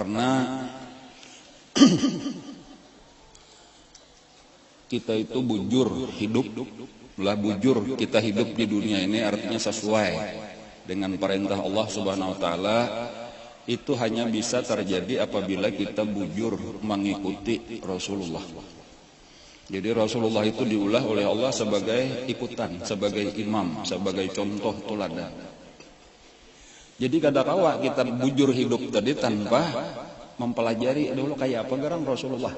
Karena kita itu bujur hidup, bujur kita hidup di dunia ini artinya sesuai dengan perintah Allah Subhanahu wa taala, itu hanya bisa terjadi apabila kita bujur mengikuti Rasulullah. Jadi Rasulullah itu diulah oleh Allah sebagai ikutan, sebagai imam, sebagai contoh teladan. Jadi kadang-kala kita bujur hidup tadi tanpa mempelajari dulu kayak apa garang Rasulullah.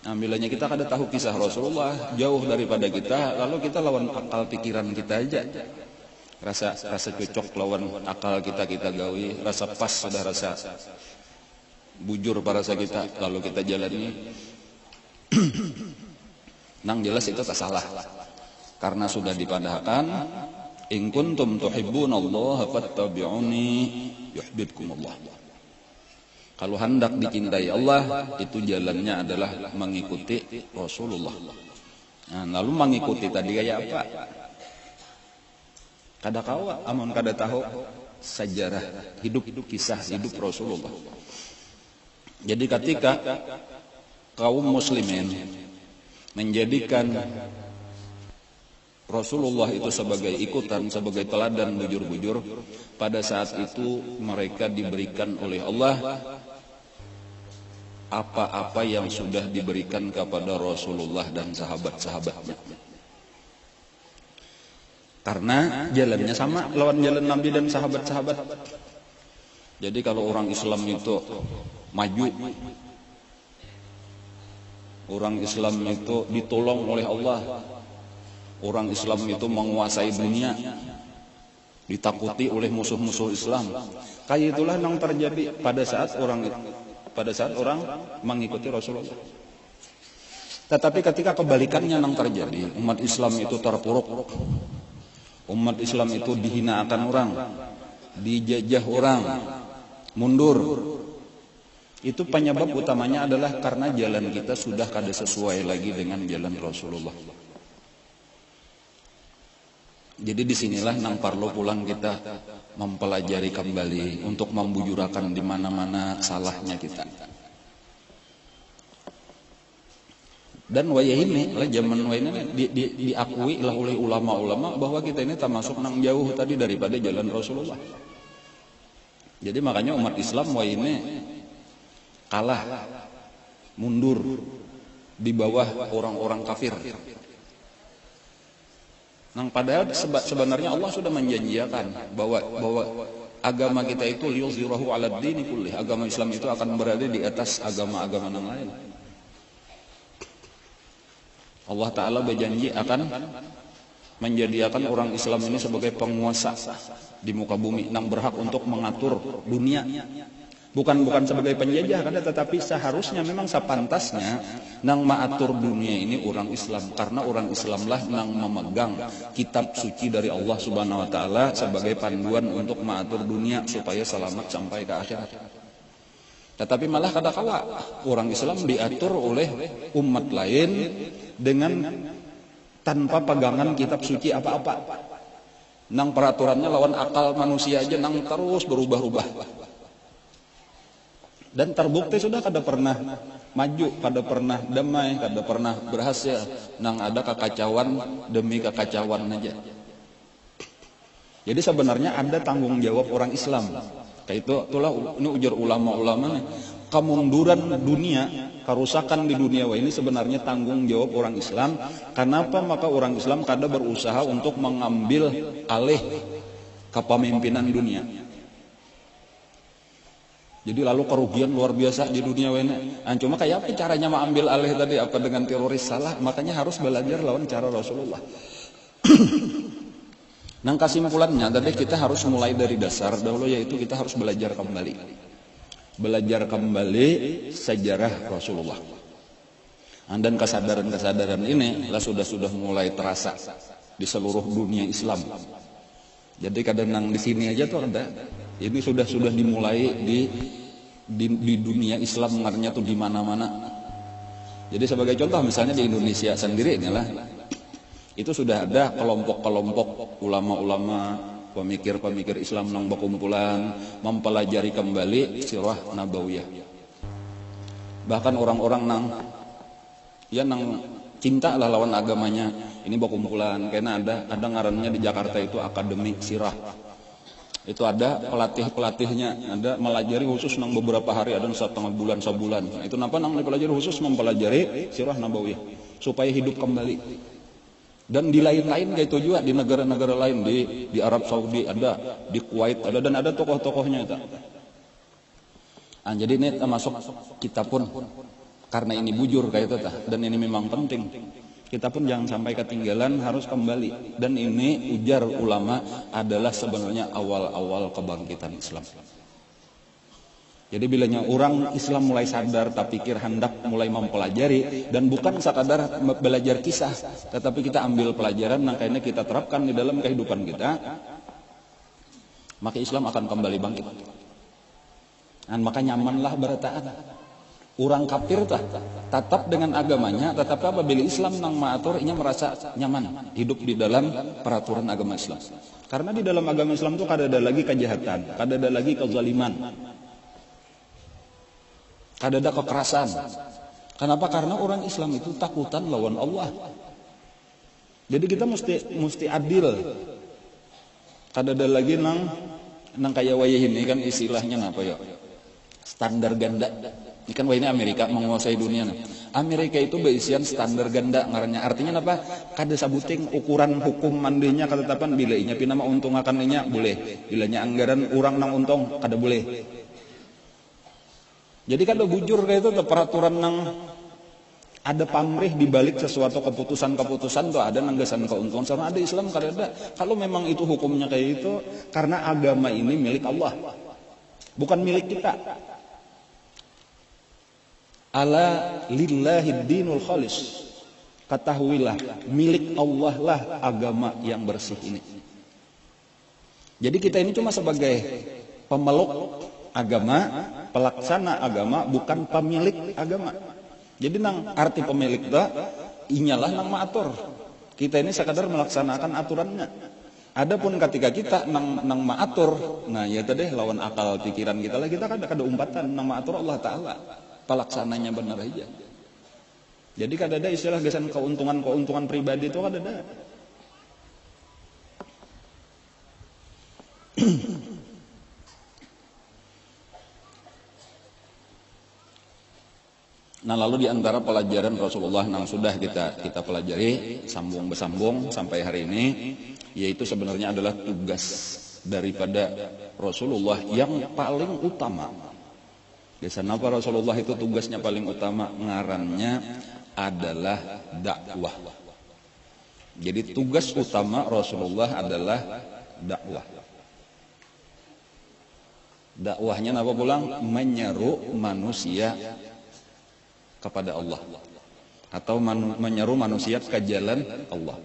Nah, bilanya kita kada tahu kisah Rasulullah jauh daripada kita, lalu kita lawan akal pikiran kita aja. Rasa cocok lawan akal kita gawi, rasa pas sudah rasa bujur rasa kita, lalu kita jalani. Nang jelas itu tak salah. Karena sudah dipadahkan, in kuntum tuhibbunallaha fattabi'uni yuhibbukumullah. Kalau hendak dicintai Allah, itu jalannya adalah mengikuti Rasulullah. Nah, lalu mengikuti tadi kayak apa? Kada kawa, amun kada tahu sejarah hidup kisah hidup Rasulullah. Jadi ketika kaum muslimin menjadikan Rasulullah itu sebagai ikutan, sebagai teladan bujur-bujur, pada saat itu mereka diberikan oleh Allah apa-apa yang sudah diberikan kepada Rasulullah dan sahabat-sahabatnya. Karena jalannya sama lawan jalan Nabi dan sahabat-sahabat. Jadi kalau orang Islam itu maju, orang Islam itu ditolong oleh Allah, orang Islam itu menguasai dunia, ditakuti oleh musuh-musuh Islam. Kayak itulah yang terjadi pada saat orang mengikuti Rasulullah. Tetapi ketika kebalikannya yang terjadi, umat Islam itu terpuruk, umat Islam itu dihinakan orang, dijajah orang, mundur. Itu penyebab utamanya adalah karena jalan kita sudah kada sesuai lagi dengan jalan Rasulullah. Jadi disinilah nang parlo pulang kita mempelajari kembali untuk membujurakan di mana-mana salahnya kita. Dan wayah ini lah zaman wayah ini diakui lah oleh ulama-ulama bahwa kita ini termasuk nang jauh tadi daripada jalan Rasulullah. Jadi makanya umat Islam wayah ini kalah, mundur di bawah orang-orang kafir. Nang padahal sebenarnya Allah sudah menjanjikan bahwa agama kita itu liyuzhirahu 'alad dini kullih. Agama Islam itu akan berada di atas agama-agama yang lain. Allah Ta'ala berjanji akan menjadikan orang Islam ini sebagai penguasa di muka bumi, yang berhak untuk mengatur dunia. Bukan sebagai penjajah, tetapi seharusnya memang sepantasnya nang mengatur dunia ini orang Islam, karena orang Islamlah nang memegang kitab suci dari Allah Subhanahu wa taala sebagai panduan untuk mengatur dunia supaya selamat sampai ke akhirat. Tetapi malah kadang-kala orang Islam diatur oleh umat lain dengan tanpa pegangan kitab suci apa-apa. Nang peraturannya lawan akal manusia aja, nang terus berubah-ubah. Dan terbukti sudah kada pernah maju, kada pernah damai, kada pernah berhasil. Nang ada kekacauan demi kekacauan aja. Jadi sebenarnya ada tanggung jawab orang Islam. Kayak itulah ini ujar ulama-ulama nih. Kemunduran dunia, kerusakan di dunia ini sebenarnya tanggung jawab orang Islam. Kenapa? Maka orang Islam kada berusaha untuk mengambil alih kepemimpinan dunia. Jadi lalu kerugian luar biasa di dunia ini. Cuma kayak apa caranya mengambil alih tadi? Apa dengan teroris? Salah. Makanya harus belajar lawan cara Rasulullah. Nang kesimpulannya tadi kita harus mulai dari dasar dahulu, yaitu kita harus belajar kembali. Belajar kembali sejarah Rasulullah. Dan kesadaran-kesadaran ini lah sudah mulai terasa di seluruh dunia Islam. Jadi kadang di sini aja tuh ada. Ini sudah dimulai di dunia Islam, artinya tuh di mana-mana. Jadi sebagai contoh misalnya di Indonesia sendiri inilah itu sudah ada kelompok-kelompok ulama-ulama pemikir-pemikir Islam nang berkumpulan mempelajari kembali sirah nabawiyah. Bahkan orang-orang nang cinta lah lawan agamanya ini berkumpulan, karena ada ngarannya di Jakarta itu Akademi Sirah. Itu ada pelatih-pelatihnya, ada melajari khusus nang beberapa hari, ada setengah bulan, sebulan. Itu kenapa nang dipelajari khusus mempelajari sirah nabawiyah supaya hidup kembali. Dan di lain-lain kayak itu juga, di negara-negara lain, di Arab Saudi ada, di Kuwait ada, dan ada tokoh-tokohnya itu. Nah, jadi ini termasuk kita pun, karena ini bujur kayak itu dan ini memang penting, kita pun jangan sampai ketinggalan, harus kembali. Dan ini ujar ulama adalah sebenarnya awal-awal kebangkitan Islam. Jadi bilanya orang Islam mulai sadar, tak pikir hendak mulai mempelajari, dan bukan sekadar belajar kisah, tetapi kita ambil pelajaran yang kayaknya kita terapkan di dalam kehidupan kita, maka Islam akan kembali bangkit. Dan maka nyamanlah berataan. Orang kafir tetap dengan agamanya, tetapi apabila Islam nang maatur, ia merasa nyaman hidup di dalam peraturan agama Islam. Karena di dalam agama Islam itu kada ada lagi kejahatan, kada ada lagi kezaliman, kada ada kekerasan. Kenapa? Karena orang Islam itu takutan lawan Allah. Jadi kita mesti adil. Kada ada lagi nang kayak wayah ini kan istilahnya apa ya? Standar ganda. Ini kan ini Amerika menguasai dunia. Amerika itu berisian standar ganda ngarannya. Artinya apa? Kada sabuting ukuran hukum mandinya ketetapan bila inya pinama untung akan inya boleh. Bilanya anggaran orang nang untung kada boleh. Jadi kada bujur kayak itu peraturan nang ada pamrih di balik sesuatu keputusan-keputusan tuh ada nanggasan keuntungan, sama ada Islam kada ada. Kalau memang itu hukumnya kayak itu, karena agama ini milik Allah, bukan milik kita. Ala lillahi dinul khalis. Ketahuilah, milik Allah lah agama yang bersih ini. Jadi kita ini cuma sebagai pemeluk agama, pelaksana agama, bukan pemilik agama. Jadi nang arti pemilik itu inyalah nang maatur. Kita ini sekadar melaksanakan aturannya. Adapun ketika kita nang maatur, nah ya tadi lawan akal pikiran kita lah, kita kada umpatan nang maatur Allah Ta'ala. Pelaksananya benar aja. Jadi kada ada istilah gesan keuntungan pribadi itu kada ada. Nah, lalu di antara pelajaran Rasulullah yang sudah kita pelajari sambung bersambung sampai hari ini, yaitu sebenarnya adalah tugas daripada Rasulullah yang paling utama. Biasanya apa Rasulullah itu tugasnya paling utama, ngarannya adalah dakwah. Jadi tugas utama Rasulullah adalah dakwah. Dakwahnya apa pulang? Menyeru manusia kepada Allah, atau menyeru manusia ke jalan Allah.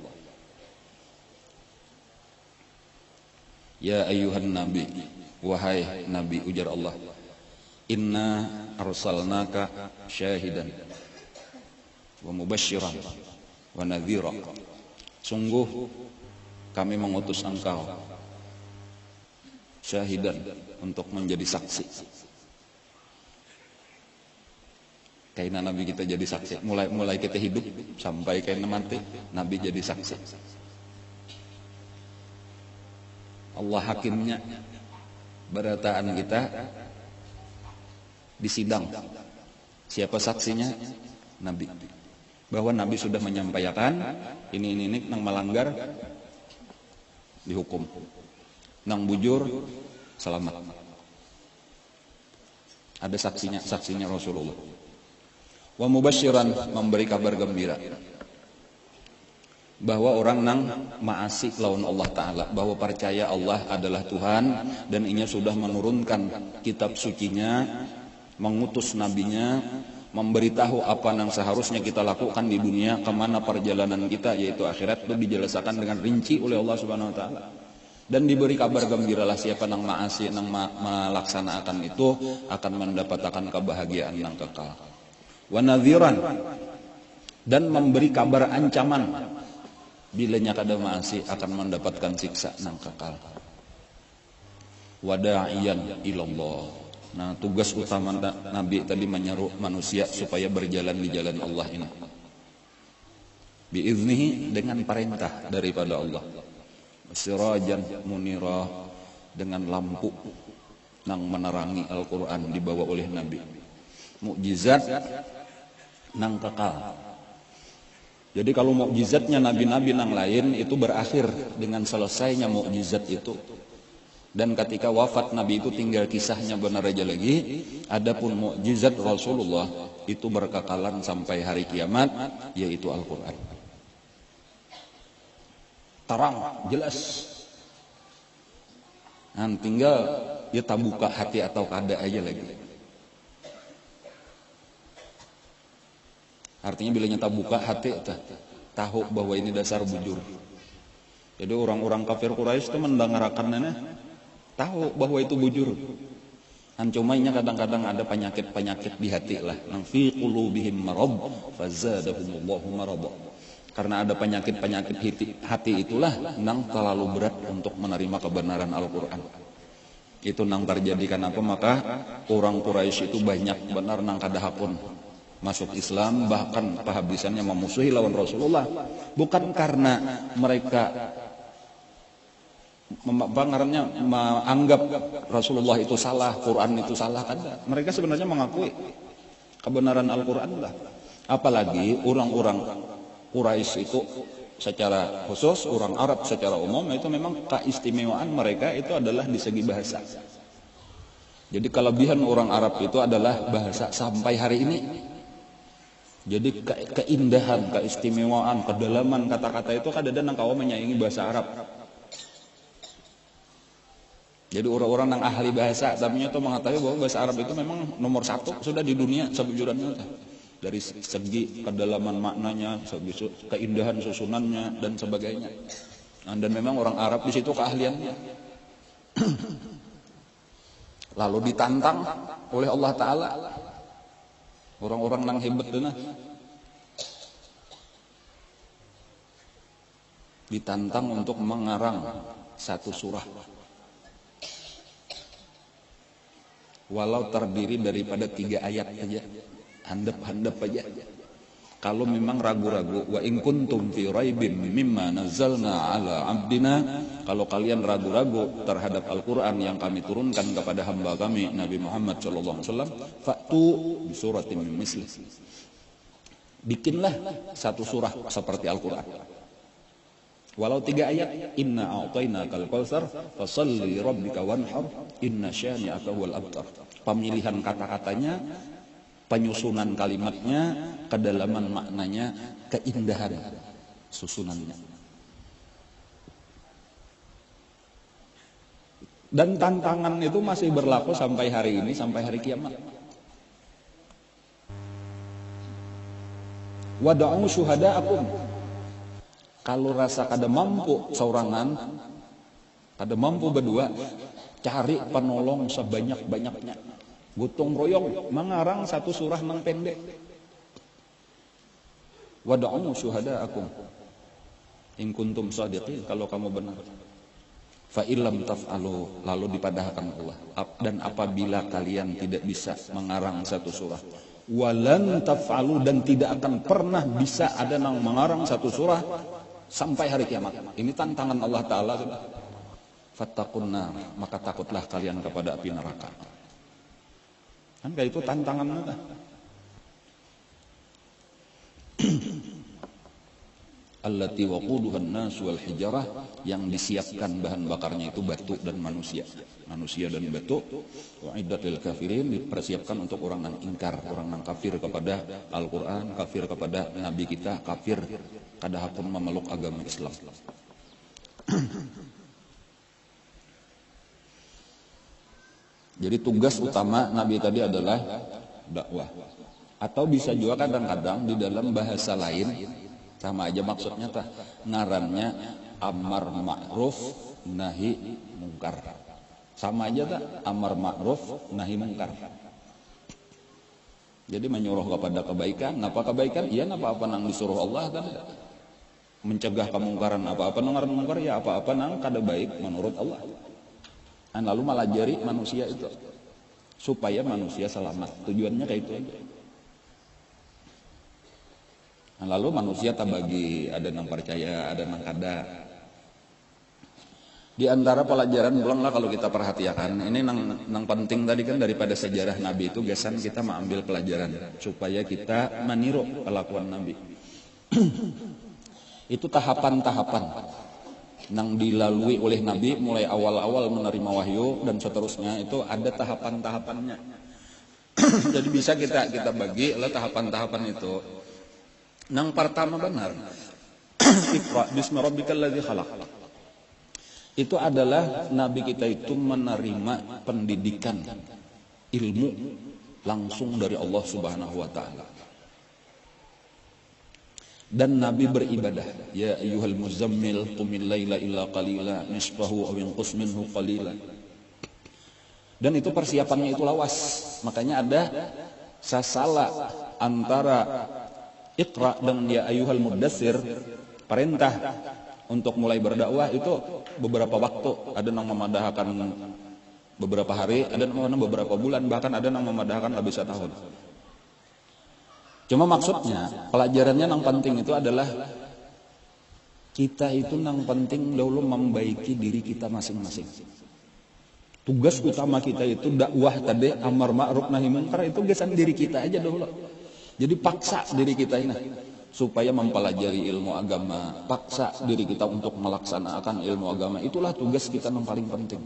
Ya ayyuhan nabi, wahai nabi, ujar Allah, inna arsalnaka syahidan wa mubasyiran wa nadhira. Sungguh kami mengutus engkau syahidan, untuk menjadi saksi. Kaina Nabi kita jadi saksi, mulai kita hidup sampai kaina mati, Nabi jadi saksi. Allah hakimnya, berataan kita di sidang. Siapa saksinya? Nabi. Bahwa Nabi sudah menyampaikan ini nang melanggar dihukum, nang bujur selamat. Ada saksinya Rasulullah. Wa mubasyiran, memberi kabar gembira bahwa orang nang maasi lawan Allah Ta'ala, bahwa percaya Allah adalah Tuhan dan inya sudah menurunkan kitab sucinya, mengutus nabinya, memberitahu apa yang seharusnya kita lakukan di dunia, kemana perjalanan kita yaitu akhirat, itu dijelaskan dengan rinci oleh Allah Subhanahu Wa Ta'ala. Dan diberi kabar gembiralah siapa yang maasi, yang melaksanakan itu akan mendapatkan kebahagiaan yang kekal. Wa nadhiran, dan memberi kabar ancaman bilanya kada maasi akan mendapatkan siksa yang kekal. wa da'iyan ilallah. Nah, tugas utama Nabi tadi menyeru manusia supaya berjalan di jalan Allah ini. Biiznihi, dengan perintah daripada Allah. Sirajan munira, dengan lampu nang menerangi Al-Quran dibawa oleh Nabi. Mukjizat nang kekal. Jadi kalau mukjizatnya nabi-nabi nang lain itu berakhir dengan selesainya mukjizat itu. Dan ketika wafat Nabi itu tinggal kisahnya benar aja lagi. Adapun mukjizat Rasulullah itu berkekalan sampai hari kiamat, yaitu Al-Quran. Terang, jelas. Nah, tinggal ya tak buka hati atau kada aja lagi. Artinya bila nyata buka hati, tahu bahwa ini dasar bujur. Jadi orang-orang kafir Quraisy itu mendengarkannya, tahu bahwa itu bujur. Cumanya kadang-kadang ada penyakit-penyakit di hati lah. Nang fi qulubihim marad fazadahumullahu marad. Karena ada penyakit-penyakit hati itulah nang terlalu berat untuk menerima kebenaran Al-Quran. Itu nang terjadi kenapa? Maka orang Quraisy itu banyak benar nang kadahapun masuk Islam, bahkan kehabisannya memusuhi lawan Rasulullah. Bukan karena mereka menganggap Rasulullah itu salah, Quran itu salah, kada. Mereka sebenarnya mengakui kebenaran Al-Quran lah. Apalagi orang-orang Quraisy itu secara khusus, orang Arab secara umum itu memang keistimewaan mereka itu adalah di segi bahasa. Jadi kelebihan orang Arab itu adalah bahasa sampai hari ini. Jadi keindahan, keistimewaan, kedalaman kata-kata itu kadang-kadang kau menyaingi bahasa Arab. Jadi orang-orang yang ahli bahasa, tapi itu mengetahui bahwa bahasa Arab itu memang nomor satu sudah di dunia sebujurannya. Dari segi kedalaman maknanya, segi keindahan susunannya dan sebagainya. Nah, dan memang orang Arab di situ keahliannya. Lalu ditantang oleh Allah Ta'ala. Orang-orang yang hebat denah. Ditantang untuk mengarang satu surah. Walau terdiri daripada 3 ayat saja. Handap-handap aja. Kalau memang ragu-ragu, wa in kuntum fi raibim mimma nazzalna ala abdina, kalau kalian ragu-ragu terhadap Al-Qur'an yang kami turunkan kepada hamba kami Nabi Muhammad sallallahu alaihi wasallam, fa'tu bi suratin min misli. Bikinlah satu surah seperti Al-Qur'an. Walau 3 ayat, inna a'tainakal kautsar fashalli rabbika wanhar inna syani'aka wal abtar. Pemilihan kata-katanya, penyusunan kalimatnya, kedalaman maknanya, keindahan susunannya. Dan tantangan itu masih berlaku sampai hari ini, sampai hari kiamat. Wada'u syuhada'akum. Kalau rasa kada mampu seorangan, kada mampu berdua, cari penolong sebanyak-banyaknya. Gotong royong mengarang satu surah nang pendek. Wada'u syuhada'akum in kuntum shadiqin, kalau kamu benar. Fa illam taf'alu, lalu dipadahkan Allah. Dan apabila kalian tidak bisa mengarang satu surah, walan taf'alu, dan tidak akan pernah bisa ada nang mengarang satu surah sampai hari kiamat. Ini tantangan Allah Ta'ala. Fattaqun nar, maka takutlah kalian kepada api neraka. Kan kayak itu tantangannya. Allati waquduhan nas wal hijarah, yang disiapkan bahan bakarnya itu batu dan manusia. Manusia dan batu. Wa'iddat lil kafirin, dipersiapkan untuk orang yang ingkar, orang yang kafir kepada Al-Qur'an, kafir kepada nabi kita, kafir kadahapun memeluk agama Islam. Jadi tugas utama Nabi tadi adalah dakwah. Atau bisa juga kadang-kadang di dalam bahasa lain sama aja maksudnya ngarannya amar ma'ruf nahi mungkar. Sama aja amar ma'ruf nahi mungkar. Jadi menyuruh kepada kebaikan. Napa kebaikan? Iya napa apa nang disuruh Allah kan? Mencegah kemungkaran apa-apa nang ngaran mungkar, ya apa-apa nang kada baik menurut Allah. Lalu malajari manusia itu supaya manusia selamat. Tujuannya kayak itu aja. Lalu manusia tabagi, ada yang percaya, ada yang kada. Di antara pelajaran pulang lah kalau kita perhatikan, ini nang penting tadi kan daripada sejarah Nabi itu gesan kita mengambil pelajaran supaya kita meniru kelakuan Nabi. Itu tahapan-tahapan yang dilalui oleh Nabi mulai awal-awal menerima wahyu dan seterusnya, itu ada tahapan-tahapannya. Jadi bisa kita bagi lah tahapan-tahapan itu. Yang pertama benar, Iqra bismi rabbikal ladzi khalaq. Itu adalah Nabi kita itu menerima pendidikan ilmu langsung dari Allah Subhanahu wa taala. Dan Nabi beribadah, ya ayyuhal muzammil qumil laila illa qalila nisfahu aw inqus minhu qalila. Dan itu persiapannya itu lawas. Makanya ada sasala antara Iqra dengan ya ayyuhal muddatsir, perintah untuk mulai berdakwah itu beberapa waktu. Ada yang memadahkan beberapa hari, ada yang memadahkan beberapa bulan, bahkan ada yang memadahkan lebih setahun. Cuma maksudnya pelajarannya yang penting itu adalah kita itu yang penting dulu membaiki diri kita masing-masing. Tugas utama kita itu dakwah tadi, amar ma'ruf nahi munkar, itu gesan diri kita aja dulu. Jadi paksa diri kita ini supaya mempelajari ilmu agama, paksa diri kita untuk melaksanakan ilmu agama. Itulah tugas kita yang paling penting.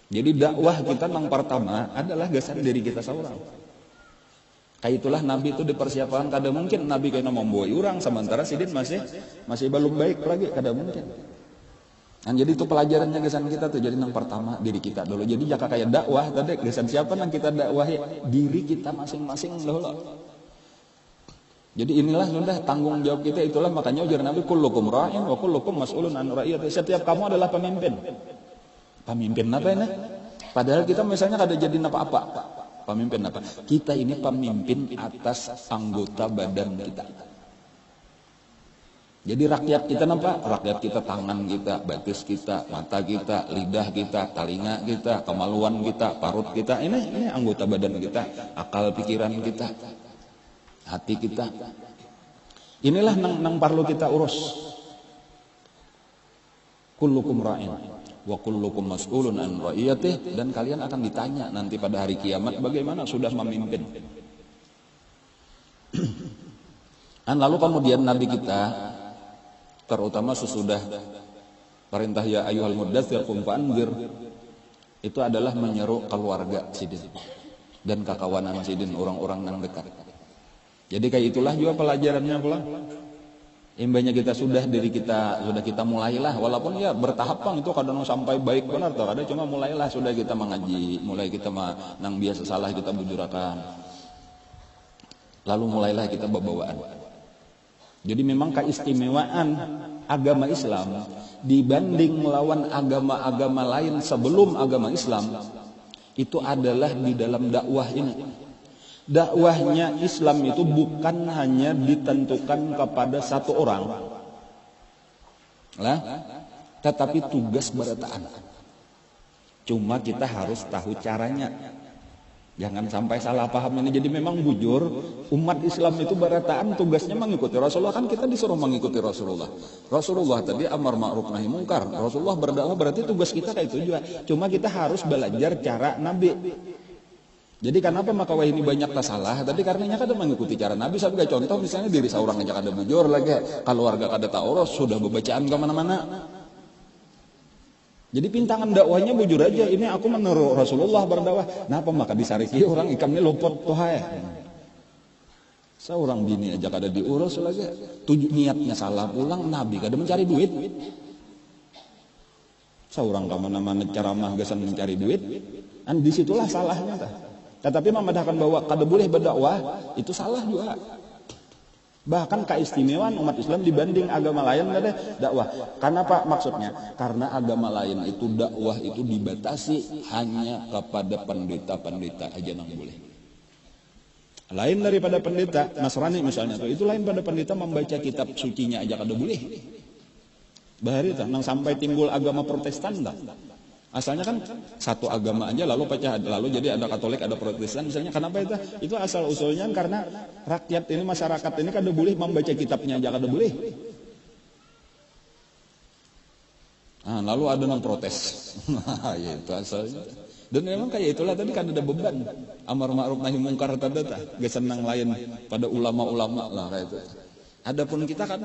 Jadi dakwah kita yang pertama adalah gesan diri kita seorang. Kayak itulah Nabi itu dipersiapkan. Kada mungkin Nabi kena membawa orang sementara sidin masih belum baik lagi, kada mungkin. Dan jadi itu pelajarannya gesan kita tuh. Jadi yang pertama diri kita dulu. Jadi jaka kayak dakwah tadi gesan siapa yang kita dakwahi? Diri kita masing-masing dulu. Jadi inilah sudah tanggung jawab kita. Itulah makanya ujar Nabi kullukum ra'in wa kullukum mas'ulun an ra'iyati. Setiap kamu adalah pemimpin. Pemimpin apa ini? Padahal kita misalnya kada jadi apa-apa. Pemimpin apa? Kita ini pemimpin atas anggota badan kita. Jadi rakyat kita apa? Rakyat kita tangan kita, batis kita, mata kita, lidah kita, telinga kita, kemaluan kita, parut kita. Ini anggota badan kita, akal pikiran kita, hati kita. Inilah nang perlu kita urus. Kullukum ra'in wa kullukum mas'ulun an ra'iyatih, dan kalian akan ditanya nanti pada hari kiamat bagaimana sudah memimpin. Dan lalu kemudian Nabi kita terutama sesudah perintah ya ayyuhal muddatsir qum fa'anzir, itu adalah menyeru keluarga sidin dan kakawanan sidin, orang-orang yang dekat. Jadi kayak itulah juga pelajarannya pula. Imbanya kita sudah kita mulailah, walaupun ya bertahap bang, itu kadang sampai baik benar atau kadang cuma mulailah sudah kita mengaji, mulai kita nang biasa salah kita bujurakan, lalu mulailah kita babawaan. Jadi memang keistimewaan agama Islam dibanding melawan agama-agama lain sebelum agama Islam itu adalah di dalam dakwah ini. Dakwahnya Islam itu bukan hanya ditentukan kepada satu orang, tetapi tugas berataan. Cuma kita harus tahu caranya. Jangan sampai salah paham ini. Jadi memang bujur umat Islam itu berataan tugasnya mengikuti Rasulullah. Kan kita disuruh mengikuti Rasulullah. Rasulullah tadi amar ma'ruf nahi munkar. Rasulullah berdakwah, berarti tugas kita kayak itu juga. Cuma kita harus belajar cara Nabi. Jadi kenapa maka wah ini banyak tak salah? Tapi karenanya kada mengikuti cara Nabi. Sebagai contoh misalnya diri seorang aja kada bujur lagi, keluarga kada tahu sudah bebacaan kemana-mana. Jadi pintangan dakwahnya bujur aja. Ini aku menurut Rasulullah berdakwah. Kenapa maka disariki orang ikamnya luput tuh ya. Seorang bini aja kada diurus lagi. Niatnya salah pulang, Nabi kada mencari duit. Seorang kemana-mana ceramah gesan mencari duit. Dan disitulah salahnya tah. Tetapi memadahkan bahwa kada boleh berdakwah itu salah juga. Bahkan keistimewaan umat Islam dibanding agama lain ada dakwah. Karena apa maksudnya? Karena agama lain itu dakwah itu dibatasi hanya kepada pendeta-pendeta aja yang boleh. Lain daripada pendeta Nasrani misalnya tuh, itu lain pada pendeta membaca kitab sucinya aja kada boleh. Bahari tah nang sampai timbul agama Protestan tah. Asalnya kan satu agama aja lalu pecah, lalu jadi ada Katolik, ada Protestan misalnya. Kenapa itu? Itu asal usulnya karena rakyat ini, masyarakat ini kada boleh membaca kitabnya aja, kada boleh. Nah, lalu ada non protes. Ya itu asalnya. Dan memang kayak itulah tadi kan ada beban. Amar ma'ruf nahi mungkar tadi gak senang lain pada ulama-ulama lah kayak itu. Adapun kita kan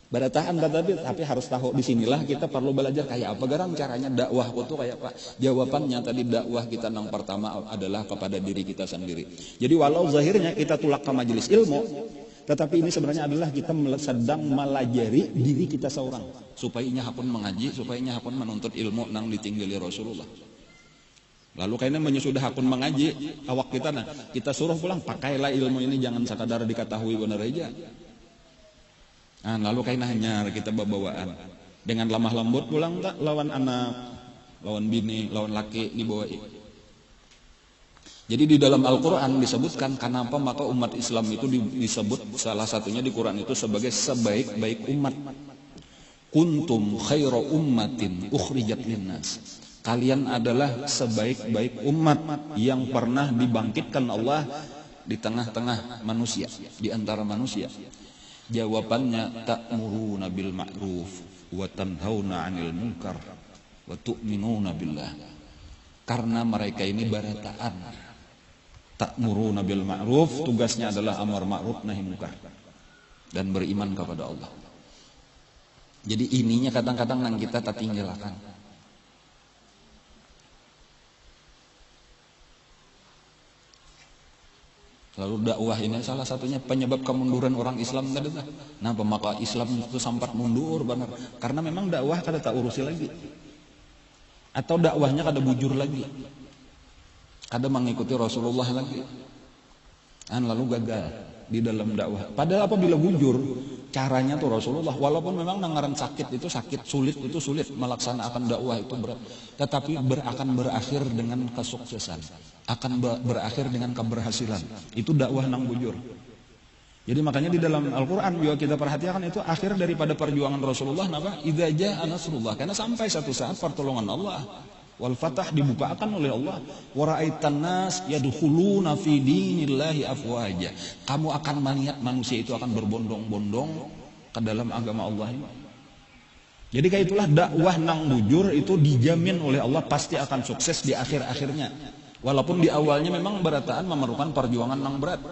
bertahan tapi harus tahu di sinilah kita perlu belajar kayak apa garang caranya dakwah itu kayak apa. Jawabannya tadi dakwah kita yang pertama adalah kepada diri kita sendiri. Jadi walau zahirnya kita tulak ke majelis ilmu, tetapi ini sebenarnya adalah kita sedang melajari diri kita seorang supaya nya hakun mengaji, supaya nya hakun menuntut ilmu nang ditinggali Rasulullah. Lalu kayaknya menyusudah hakun mengaji awak kita kita suruh pulang pakailah ilmu ini, jangan sekadar diketahui benar aja. Nah, lalu kain hanya kita bawaan dengan lemah lembut pulang tak lawan anak, lawan bini, lawan laki dibawa. Jadi di dalam Al-Quran disebutkan kenapa maka umat Islam itu disebut salah satunya di Quran itu sebagai sebaik-baik umat. Kuntum khaira ummatin ukhrijat linnas. Kalian adalah sebaik-baik umat yang pernah dibangkitkan Allah di tengah-tengah manusia, di antara manusia. Jawabannya ta'muruna bil ma'ruf wa tanhauna 'anil munkar wa tu'minuna billah. Karena mereka ini barataan. Ta'muruna bil ma'ruf, tugasnya adalah amar ma'ruf nahi munkar dan beriman kepada Allah. Jadi ininya kadang-kadang nang kita tak tinggalkan. Lalu dakwah ini salah satunya penyebab kemunduran orang Islam tadi. Nah, maka Islam itu sempat mundur benar karena memang dakwah kada tak urusi lagi. Atau dakwahnya kada bujur lagi. Kada mengikuti Rasulullah lagi. Lalu gagal di dalam dakwah. Padahal apabila bujur, caranya tuh Rasulullah. Walaupun memang nangaran sakit itu sakit, sulit itu sulit melaksanakan dakwah itu berat. Tetapi akan berakhir dengan kesuksesan. Akan berakhir dengan keberhasilan. Itu dakwah nang bujur. Jadi makanya di dalam Al-Quran juga kita perhatikan itu akhir daripada perjuangan Rasulullah apa? Idza jaa nasrullah. Karena sampai satu saat pertolongan Allah wal fatah dibukakan oleh Allah. Wa ra'aitan nas yadkhuluna fi dinillahi afwaja. Kamu akan melihat manusia itu akan berbondong-bondong ke dalam agama Allah ini. Jadi kayak itulah dakwah nang bujur itu dijamin oleh Allah pasti akan sukses di akhir-akhirnya. Walaupun di awalnya memang berataan memerlukan perjuangan nang berat.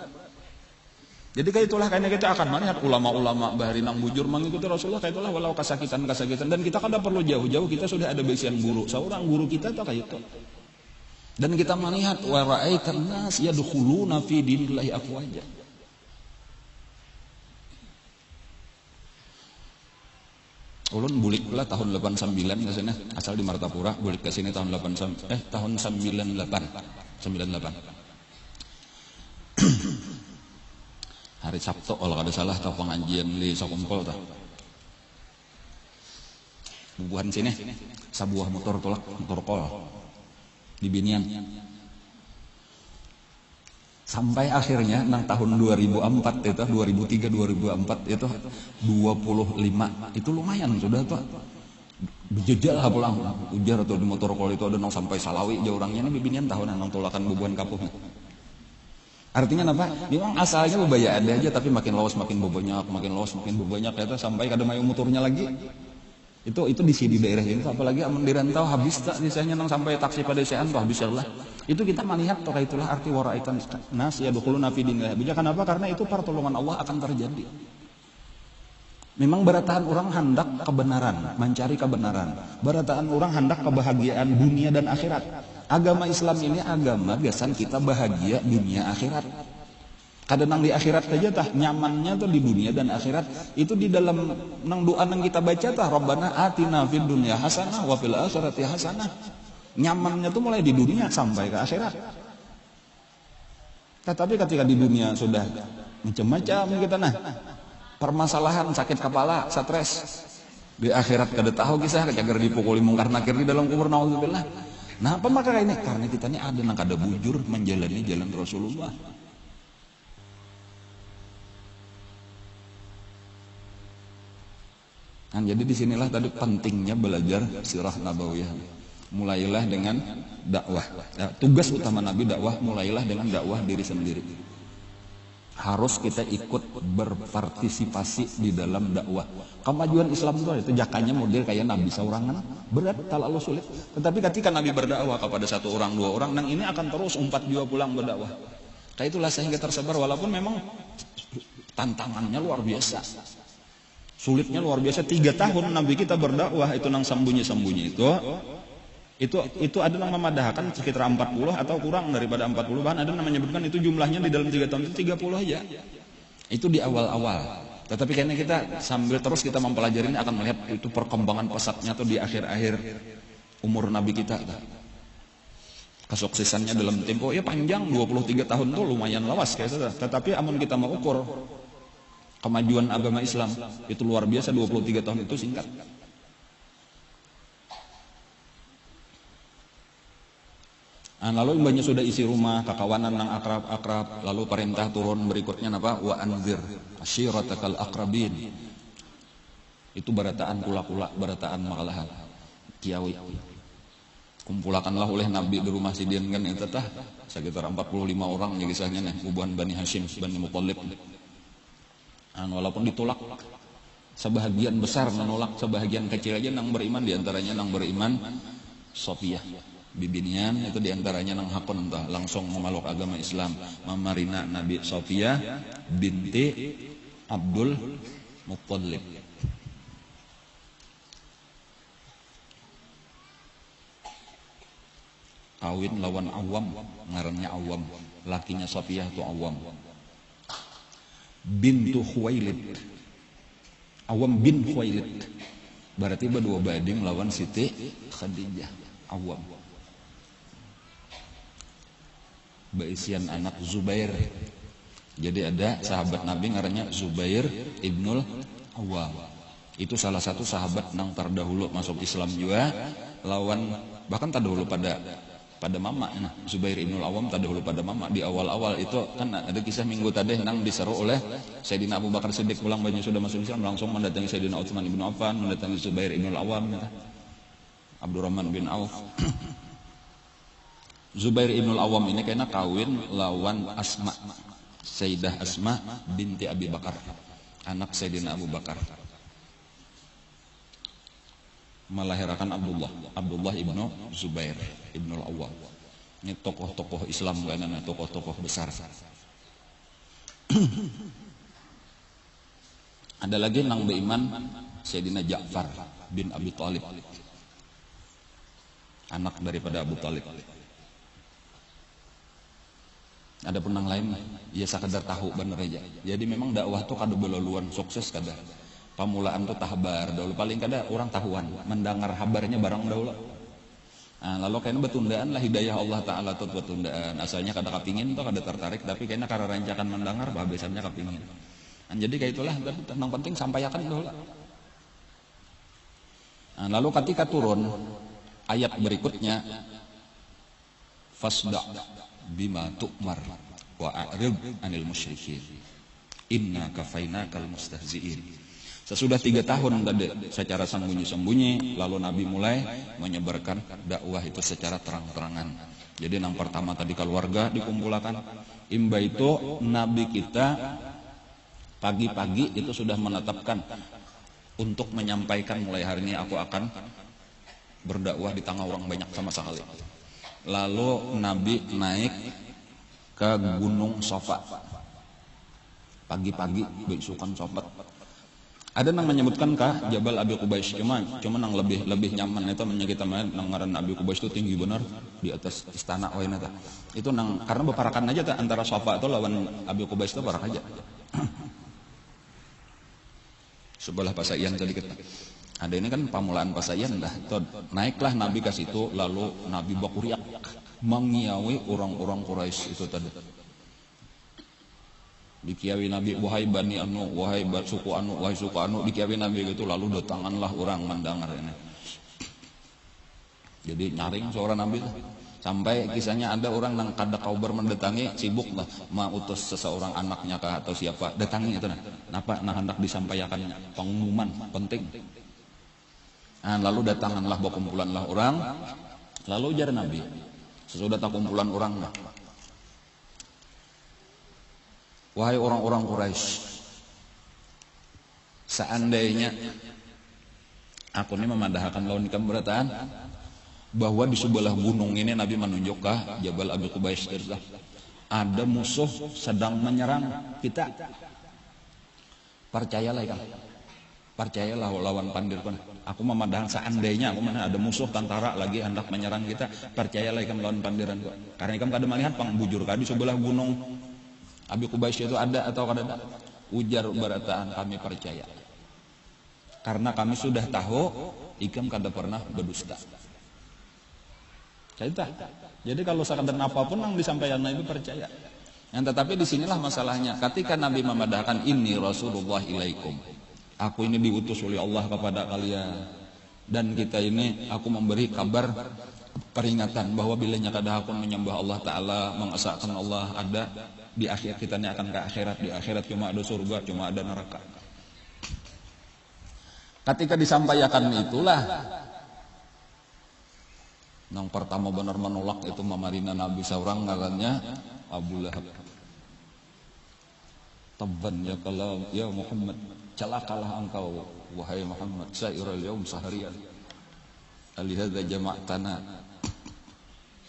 Jadi kayak itulah kayaknya kita akan melihat ulama-ulama bahari nang bujur mengikuti Rasulullah kayak itulah walau kesakitan dan kita kada perlu jauh-jauh, kita sudah ada bisian guru. Seorang guru kita tuh kayak itu. Dan kita melihat wa ra'aitan nas yadkhuluna fi dinillahi afwaja. Ulun bulik pula tahun 89 ke sini, asal di Martapura, bulik ke sini tahun 98. Hari Sabtu kalau kada salah atau pengajian di Sokumpol tah. Bubuhan sini sebuah motor tolak, motor kol di Binian. Sampai akhirnya nang tahun 2004 itu 2003 2004 itu 25 itu lumayan sudah tuh. Berjejal lah pulang ujar atau di motor kol itu ada nang sampai Salawi jauh orangnya ini Binian tahunan nang tolakan bubuhan kapuh. Artinya apa? Memang asalnya bebaya ada aja tapi makin lawas makin banyak ternyata sampai kada mayu motornya lagi. Itu di sini daerah ini apalagi amun dirantau habis tak disanya nang sampai taksi padesaan tuh habis Allah. Itu kita melihat toh itulah arti waraitan nas yadkhuluna fi dinillah. Kenapa? Karena itu pertolongan Allah akan terjadi. Memang berataan orang hendak kebenaran, mencari kebenaran. Berataan orang hendak kebahagiaan dunia dan akhirat. Agama Islam ini agama gasan kita bahagia dunia akhirat. Kadang di akhirat saja tah nyamannya tuh di dunia dan akhirat. Itu di dalam nang doa nang kita baca tah Rabbana atina fid dunya hasanah wa fil akhirati hasanah. Nyamannya tuh mulai di dunia sampai ke akhirat. Tetapi ketika di dunia sudah macam-macam kita permasalahan sakit kepala, stres. Di akhirat kada tahu kisah kejagar dipukuli mungkar nakir di dalam kubur naudzubillah. Nah, apa maka ini? Karena kita ini ada nang kada bujur menjalani jalan Rasulullah. Kan jadi disinilah tadi pentingnya belajar sirah nabawiyah. Mulailah dengan dakwah. Ya, tugas utama Nabi dakwah, mulailah dengan dakwah diri sendiri. Harus kita ikut berpartisipasi di dalam dakwah. Kemajuan Islam itu jakanya model kayak Nabi saurangan berat, terlalu sulit. Tetapi ketika Nabi berdakwah kepada satu orang, dua orang, nang ini akan terus umpat juga pulang berdakwah. Kayak itulah sehingga tersebar, walaupun memang tantangannya luar biasa. Sulitnya luar biasa. 3 tahun Nabi kita berdakwah itu nang sembunyi-sembunyi itu ada yang memadahkan sekitar 40 atau kurang daripada 40, bahkan ada yang menyebutkan itu jumlahnya di dalam 3 tahun itu 30 aja. Itu di awal-awal. Tetapi karena kita sambil terus kita mempelajari ini akan melihat itu perkembangan pesatnya tuh di akhir-akhir umur Nabi kita. Kesuksesannya dalam tempo ya panjang 23 tahun tuh lumayan lawas kayak itu. Tetapi amun kita mau ukur kemajuan agama Islam itu luar biasa, 23 tahun itu singkat. Nah, lalu banyak sudah isi rumah, kakawanan nang akrab-akrab, lalu perintah turun berikutnya apa? Wa anzir asyiratakal akrabin. Itu barataan kula-kula, barataan makalahan. Kiawi. Kumpulakanlah oleh Nabi di rumah Sidin kan itu tah sekitar 45 orang ya kisahnya nih, ubuhan Bani Hashim, Bani Muthalib. Walaupun ditolak sebahagian besar menolak, sebahagian kecil aja nang beriman, diantaranya nang beriman Sofiyah bibinian itu diantaranya nang hakun entah langsung memeluk agama Islam, Mamarina Nabi Sofiyah binti Abdul Muthalib. Kawin lawan Awam, ngarannya Awam, lakinya Sofiyah itu Awam bintu Khuwailid. Awam bin Khuwailid berarti berdua bading lawan Siti Khadijah. Awam baisian anak Zubair. Jadi ada sahabat Nabi ngarannya Zubair ibnul Awam. Itu salah satu sahabat nang terdahulu masuk Islam juga, lawan bahkan terdahulu pada mama. Nah, Zubair ibnul Awam terdahulu pada mama. Di awal-awal itu kan ada kisah minggu tadi nang diseru oleh Sayyidina Abu Bakar Siddiq pulang banyak sudah masuk Islam, langsung mendatangi Sayyidina Utsman bin Affan, mendatangi Zubair ibnul Awam, Abdurrahman bin Auf. Zubair ibnul Awam ini kayaknya kawin lawan Asma, Sayyidah Asma binti Abi Bakar, anak Sayyidina Abu Bakar, melahirkan Abdullah ibnu Zubair ibnul Awam. Ini tokoh-tokoh Islam kan, tokoh-tokoh besar. Ada lagi nang beriman Sayyidina Ja'far bin Abi Thalib, anak daripada Abu Thalib. Ada penang lain, ya sekadar tahu bener aja. Jadi memang dakwah tuh kada beloluan sukses kada. Pamulaan tuh tahbar dahulu, paling kada orang tahuan, mendengar habarnya barang dahulu. Nah, lalu kayaknya betundaan lah hidayah Allah Ta'ala tuh betundaan. Asalnya kada kepingin tuh kada tertarik, tapi kayaknya karena rancakan mendengar bah biasanya kepingin. Nah, jadi kayak itulah, yang penting sampaikan dahulu. Nah, lalu ketika turun ayat berikutnya, fasda bima tu'mar wa a'rid anil musyrikin inna kafainakal mustahzi'in. Sesudah 3 tahun tadi secara sembunyi-sembunyi, lalu Nabi mulai menyebarkan dakwah itu secara terang-terangan. Jadi yang pertama tadi keluarga dikumpulkan. Imba itu Nabi kita pagi-pagi itu sudah menetapkan untuk menyampaikan mulai hari ini aku akan berdakwah di tengah orang banyak sama sekali. Lalu Nabi naik ke Gunung Safa pagi-pagi beisukan sopat. Ada yang menyebutkan kah Jabal Abi Qubais, cuman yang lebih nyaman itu kita main ngaran Abi Qubais itu tinggi benar di atas istana wae eta. Itu karena beparakan aja ta, antara Safa itu lawan Abi Qubais itu parak aja. Sebelah Pasayan tadi kita. Ada ini kan pamulaan Pasayan dah. Naiklah Nabi ke situ, lalu Nabi bakuriak mengiawi orang-orang Quraisy itu tadi. Dikiawi Nabi, wahai Bani Anu, wahai suku Anu, wahai suku Anu, dikiawi Nabi gitu, lalu datanganlah orang mendengar ini. Jadi nyaring seorang Nabi. Sampai kisahnya ada orang nang kada kaubar mendatangi sibuk lah mau utus seseorang anaknya kah atau siapa datangi itu napa nah hendak disampaikan pengumuman penting. Nah, lalu datanganlah berkumpulanlah orang, lalu ujar Nabi sesudah tak kumpulan orang nah, wahai orang-orang Quraisy, seandainya aku ini memadahkan lawan keberatan bahwa di sebelah gunung ini Nabi menunjuk ke Jabal Abi Qubais ada musuh sedang menyerang kita. Percayalah kan, percayalah lawan pandir kan. Aku memadahkan seandainya aku mana ada musuh tentara lagi hendak menyerang kita, percayalah kan lawan pandiran kok. Karena ikam kada melihat pang bujur di sebelah gunung Abi Qubais itu ada atau kada ada. Ujar barataan kami percaya. Karena kami sudah tahu ikam kada pernah berdusta. Cerita. Jadi kalau sekadar apapun yang disampaikan Nabi percaya. Yang tetapi disinilah masalahnya. Ketika Nabi memadahkan ini Rasulullah ilaikum, aku ini diutus oleh Allah kepada kalian. Dan kita ini aku memberi kabar peringatan bahwa bilanya kada aku menyembah Allah Ta'ala, mengesahkan Allah ada di akhir kita ini akan ke akhirat. Di akhirat cuma ada surga, cuma ada neraka. Ketika disampaikan itulah yang pertama benar menolak itu memarina Nabi seorang ngarannya Abu Lahab. Tabban ya kalau ya Muhammad, celakalah engkau wahai Muhammad sairal yaum seharian. Alihadza jama'tana.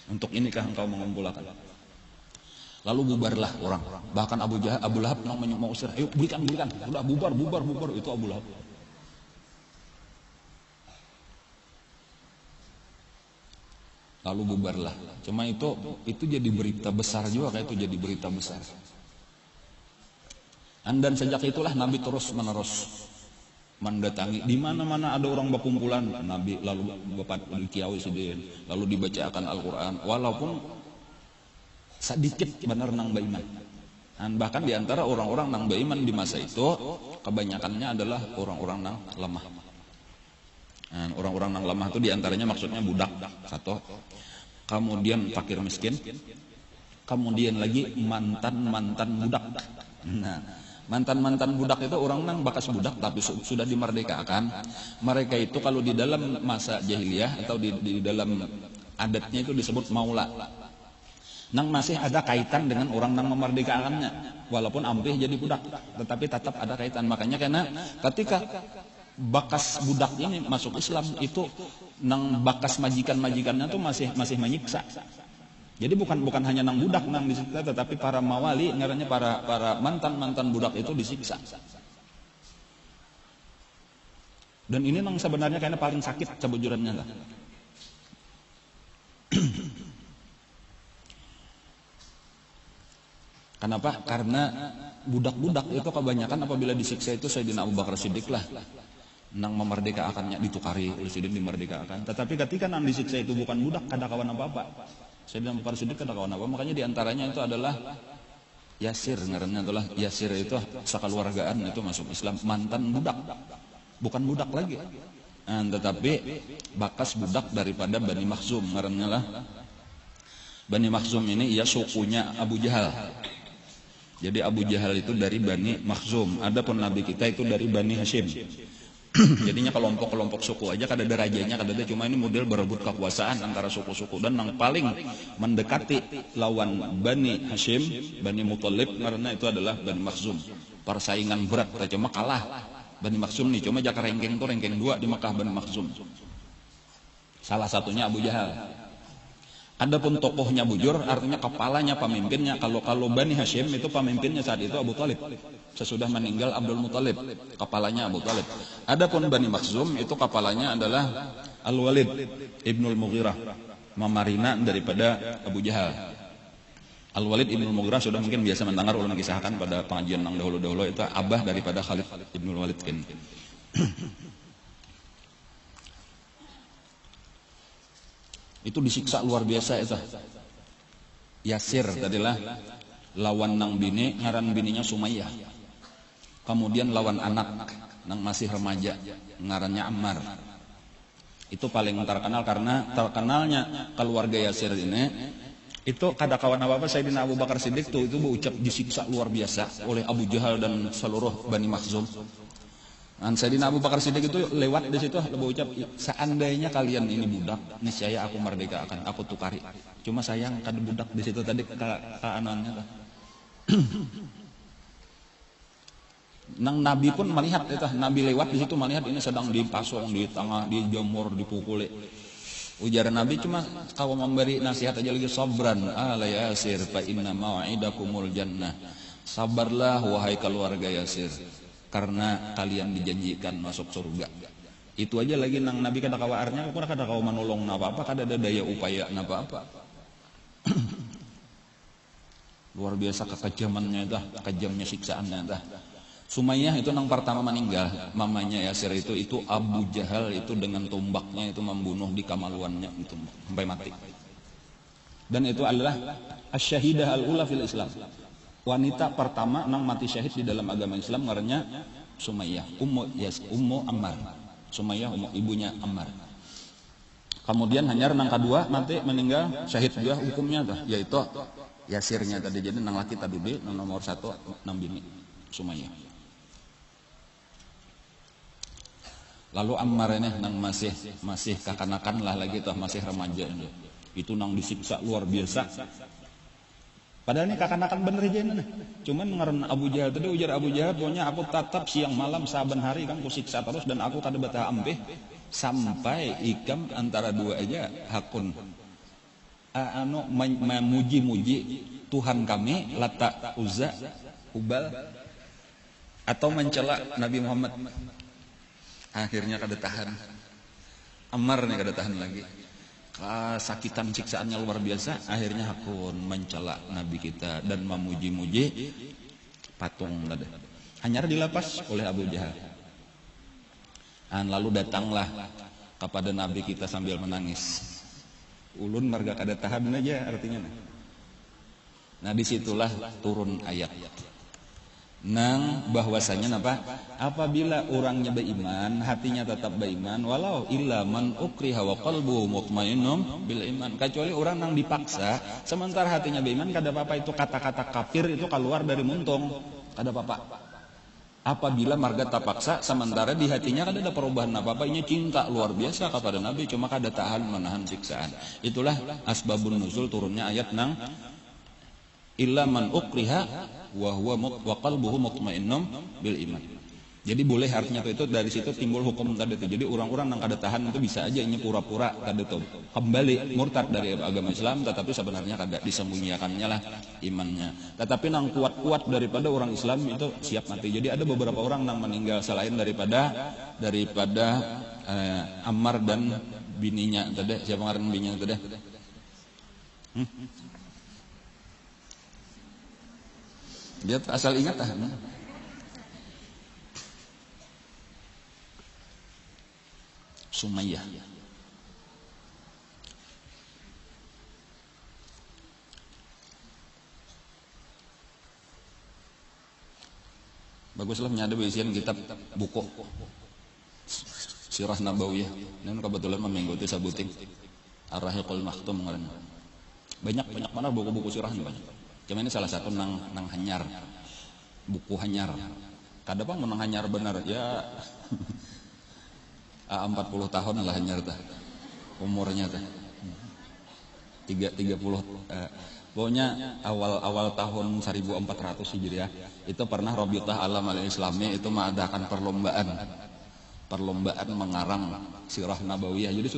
Untuk inikah engkau mengumpulkan? Lalu bubarlah orang. Bahkan Abu Lahab mau usir, ayo berikan. Sudah bubar itu Abu Lahab. Lalu bubarlah. Cuma itu jadi berita besar juga, kayak itu jadi berita besar. Dan sejak itulah Nabi terus menerus mendatangi di mana-mana ada orang berkumpulan, Nabi lalu bapak dikiawi sidin, lalu dibacakan Al-Qur'an walaupun sedikit benar nang baiman. Dan bahkan di antara orang-orang nang baiman di masa itu kebanyakannya adalah orang-orang nang lemah. Nah, orang-orang yang lemah itu diantaranya maksudnya budak satu, kemudian fakir miskin, kemudian lagi mantan budak. Nah, mantan budak itu orang yang bekas budak tapi sudah dimerdekakan. Mereka itu kalau di dalam masa jahiliyah atau di dalam adatnya itu disebut maula. Nang masih ada kaitan dengan orang yang memerdekakannya, walaupun amrih jadi budak, tetapi tetap ada kaitan. Makanya karena ketika bakas budak ini masuk Islam itu nang bakas majikannya tuh masih menyiksa. Jadi bukan hanya nang budak nang disiksa, tetapi para mawali ngarannya para mantan budak itu disiksa. Dan ini nang sebenarnya kayaknya paling sakit sebujurannya lah. Kenapa? Karena budak-budak itu kebanyakan apabila disiksa itu Sayyidina Abu Bakar Siddiq lah nang memerdekakannya, ditukari oleh Sidin dimerdekakan. Tetapi ketika nang disiksa itu bukan budak, kada kawan apa-apa. Sayyidina Abu Bakar Siddiq kada kawan apa, makanya diantaranya itu adalah Yasir, ngarannya adalah Yasir itu sakaluargaan itu masuk Islam, mantan budak, bukan budak lagi. Tetapi bakas budak daripada Bani Makhzum, ngarannya lah Bani Makhzum ini ia sukunya Abu Jahal. Jadi Abu Jahal itu dari Bani Makhzum, adapun Nabi kita itu dari Bani Hashim. Jadinya kelompok-kelompok suku aja kada ada rajanya, kada ada, cuma ini model berebut kekuasaan antara suku-suku. Dan yang paling mendekati lawan Bani Hashim, Bani Muthalib karena itu adalah Bani Makhzum. Persaingan berat, cuma kalah Bani Makhzum nih, cuma jaka ranking 2 di Mekah Bani Makhzum. Salah satunya Abu Jahal. Adapun tokohnya bujur, artinya kepalanya, pemimpinnya. Kalau Bani Hashim itu pemimpinnya saat itu Abu Thalib. Sesudah meninggal Abdul Muthalib, kepalanya Abu Thalib. Adapun Bani Makhzum itu kepalanya adalah Al-Walid Ibnul Mughirah, memarina daripada Abu Jahal. Al-Walid Ibnul Mughirah sudah mungkin biasa mendengar ulun kisahkan pada pengajian yang dahulu-dahulu, itu abah daripada Khalid Ibnul Walid kan. Itu disiksa luar biasa itu. Yasir tadilah lawan nang bini, ngaran bininya Sumayyah. Kemudian lawan anak nang masih remaja, ngarannya Ammar. Itu paling terkenal karena terkenalnya keluarga Yasir ini itu kada kawan apa-apa Sayyidina Abu Bakar Siddiq itu berucap disiksa luar biasa oleh Abu Jahal dan seluruh Bani Makhzum. Dan Sayyidina Abu Bakar Siddiq itu lewat di situ berucap, seandainya kalian ini budak, niscaya aku merdeka akan aku tukari. Cuma sayang kada budak di situ tadi keanannya. Nang Nabi pun melihat itu, Nabi lewat di situ melihat ini sedang dipasung di tengah, dijemur, dipukuli. Ujar Nabi cuma kau memberi nasihat aja lagi, sabran ala Yasir fa inna mau'idakumul jannah. Sabarlah wahai keluarga Yasir, karena kalian dijanjikan masuk surga. Itu aja lagi nang Nabi kada kawaarnya, aku kada kau menolong apa-apa, kada ada daya upaya apa-apa. Luar biasa kekejamannya dah, kejamnya siksaannya dah. Sumayyah itu nang pertama meninggal, mamanya Yasir itu Abu Jahal itu dengan tombaknya itu membunuh di kamaluannya itu sampai mati. Dan itu adalah asy-syahidah al-ula fil Islam. Wanita pertama nang mati syahid di dalam agama Islam ngarannya Sumayyah, Ummu Ammar. Sumayyah ibunya Ammar. Kemudian hanyar nang kedua mati meninggal syahid juga hukumnya tuh, yaitu Yasirnya tadi. Jadi nang laki tadi nang nomor 1 nang bini Sumayyah. Lalu Ammar ini nang masih kakanakan lah lagi tuh, masih remaja ini. Itu nang disiksa luar biasa. Padahal ini kakanakan bener aja ini. Cuman ngaran Abu Jahal tadi, ujar Abu Jahal, pokoknya aku tatap siang malam saben hari kan ku siksa terus dan aku kada betah ampeh sampai ikam antara dua aja hakun memuji-muji Tuhan kami Lata, Uzza, Hubal, atau mencela Nabi Muhammad. Akhirnya kada tahan, Ammar nih kada tahan lagi, sakitan siksaannya luar biasa. Akhirnya hakun mencela Nabi kita dan memuji-muji patung tadi. Hanyar dilepas oleh Abu Jahal. Dan lalu datanglah kepada Nabi kita sambil menangis. Ulun marga kada tahan aja artinya. Nah disitulah turun ayat nang bahwasanya apa? Apabila orangnya beriman, hatinya tetap beriman, walau illa man ukriha wa qalbuhu mutmainnun bil iman. Kecuali orang nang dipaksa, sementara hatinya beriman, kada apa-apa itu kata-kata kafir itu keluar dari muntung, kada apa-apa. Apabila marga terpaksa, sementara di hatinya kada ada perubahan apa-apa, ini cinta luar biasa kepada Nabi, cuma kada tahan menahan siksaan. Itulah asbabun nuzul turunnya ayat nang illa man ukriha wa qalbuhu mutmainnun bil iman. Jadi boleh artinya itu dari situ timbul hukum tadi itu. Jadi orang-orang yang kada tahan itu bisa aja ini pura-pura tadi itu kembali murtad dari agama Islam, tetapi sebenarnya kada, disembunyikannya lah imannya. Tetapi nang kuat-kuat daripada orang Islam itu siap mati. Jadi ada beberapa orang yang meninggal selain daripada Ammar dan bininya tadi. Siapa ngaran bininya tadi? Dia asal ingat Sumayyah. Baguslah menyadap isian kitab buku Sirah Nabawiyah. Ini kebetulan mengikuti sabuting Ar-Rahiqul Makhtum ngaranna. Banyak mana buku-buku sirah ini banyak. Cuma ini salah satu nang hanyar, buku hanyar. Kada bang menang hanyar benar ya. 40 tahun lah hanyar tah umurnya tah 30 pokoknya awal tahun 1400 Hijriah itu pernah Rabitah Alam al-Islami itu mengadakan perlombaan mengarang Sirah Nabawiyah. Jadi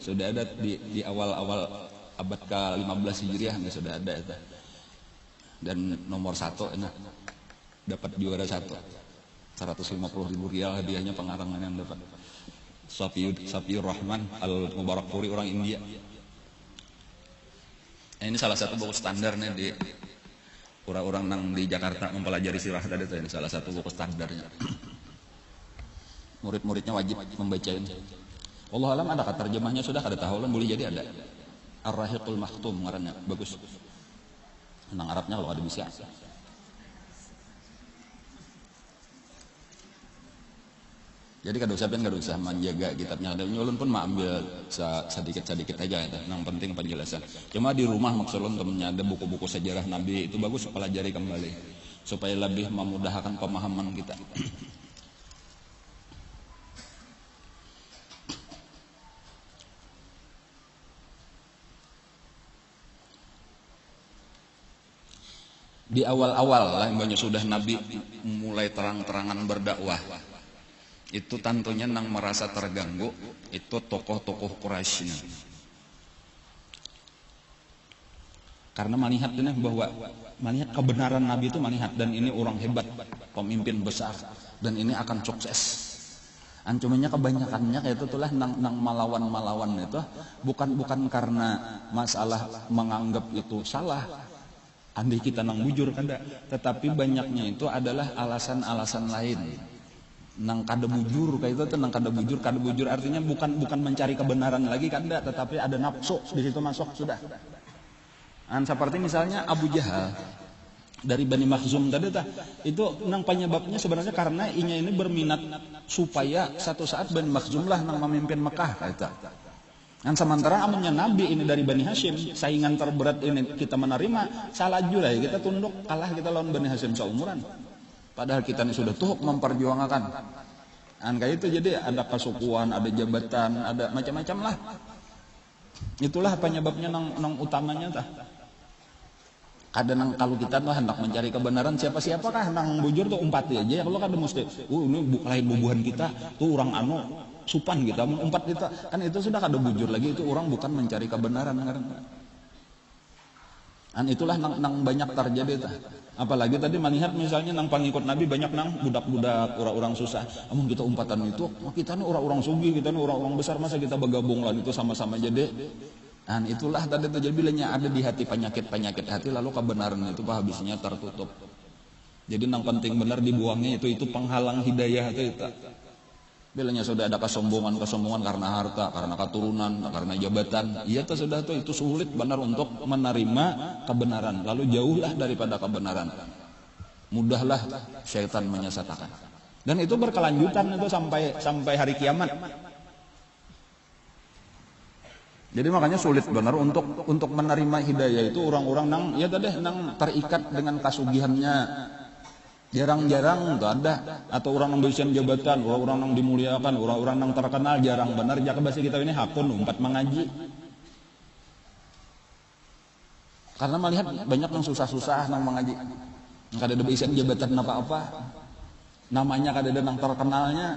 sudah ada di awal abad ke-15 Hijriah sudah ada itu. Dan nomor 1 enak dapat juara 1, 150.000 rial hadiahnya pengarangan yang dapat. Safiur Rahman Al-Mubarakpuri orang India. Ini salah satu buku standarnya di orang-orang nang di Jakarta mempelajari sirah tadi itu. Ini salah satu buku standarnya. Murid-muridnya wajib membaca ini. Allah alam ada terjemahnya sudah kada tahu lah, boleh jadi ada. Ar-Rahiqul Makhtum ngarannya bagus. Nang Arabnya kalau ada bisa. Jadi kada usah menjaga kitabnya. Dan nyulun pun mah ambil sedikit aja itu. Yang penting penjelasan. Cuma di rumah maksud ulun temennya ada buku-buku sejarah Nabi itu bagus pelajari kembali supaya lebih memudahkan pemahaman kita. Di awal-awal lah banyak sudah Nabi mulai terang-terangan berdakwah. Itu tentunya nang merasa terganggu itu tokoh-tokoh Quraisy. Karena melihat ini bahwa melihat kebenaran Nabi itu melihat dan ini orang hebat, pemimpin besar dan ini akan sukses. Ancumannya kebanyakannya kayak itu itulah nang melawan itu bukan karena masalah menganggap itu salah. Andai kita nang bujur kada, tetapi banyaknya itu adalah alasan-alasan lain. Nang kada bujur kayak itu tuh nang kada bujur artinya bukan mencari kebenaran lagi kada, tetapi ada nafsu di situ masuk sudah. Seperti misalnya Abu Jahal dari Bani Makhzum tadi itu nang penyebabnya sebenarnya karena inya ini berminat supaya satu saat Bani Makhzum lah nang memimpin Mekah kayak itu. Sementara amunnya Nabi ini dari Bani Hashim, saingan terberat ini kita menerima, salah juga ya, kita tunduk, kalah kita lawan Bani Hashim seumuran. Padahal kita ini sudah tuh memperjuangkan. Kayak itu jadi ada kesukuan, ada jabatan, ada macam-macam lah. Itulah penyebabnya nang utamanya tah. Kadang kalau kita tuh hendak mencari kebenaran siapa-siapakah nang bujur tuh umpati aja ya kalau kada mesti. Ini lain bubuhan kita tuh orang supan kita umpat kita kan itu sudah kada bujur lagi itu orang bukan mencari kebenaran karena. Itulah nang banyak terjadi tah. Apalagi tadi melihat misalnya nang pengikut Nabi banyak nang budak-budak orang-orang susah. Amun kita umpatan itu, kita nih orang-orang sugih, kita nih orang-orang besar masa kita bergabung lah itu sama-sama jadi. Itulah tadi terjadi bilanya ada di hati penyakit hati lalu kebenaran itu habisnya tertutup. Jadi nang penting benar dibuangnya itu penghalang hidayah itu. Bilanya sudah ada kesombongan karena harta, karena keturunan, karena jabatan. Iya tuh sudah tuh itu sulit benar untuk menerima kebenaran. Lalu jauhlah daripada kebenaran. Mudahlah syaitan menyesatkan. Dan itu berkelanjutan itu sampai hari kiamat. Jadi makanya sulit benar untuk menerima hidayah itu orang-orang nang terikat dengan kasugihannya. Jarang-jarang tuh ada atau orang yang berisian jabatan, orang-orang yang dimuliakan, orang-orang yang terkenal jarang benar. Jaka bahasa kita ini hakun umpat mengaji. Karena melihat banyak yang susah-susah nang mengaji. Kada ada berisian jabatan apa-apa. Namanya kada ada nang terkenalnya.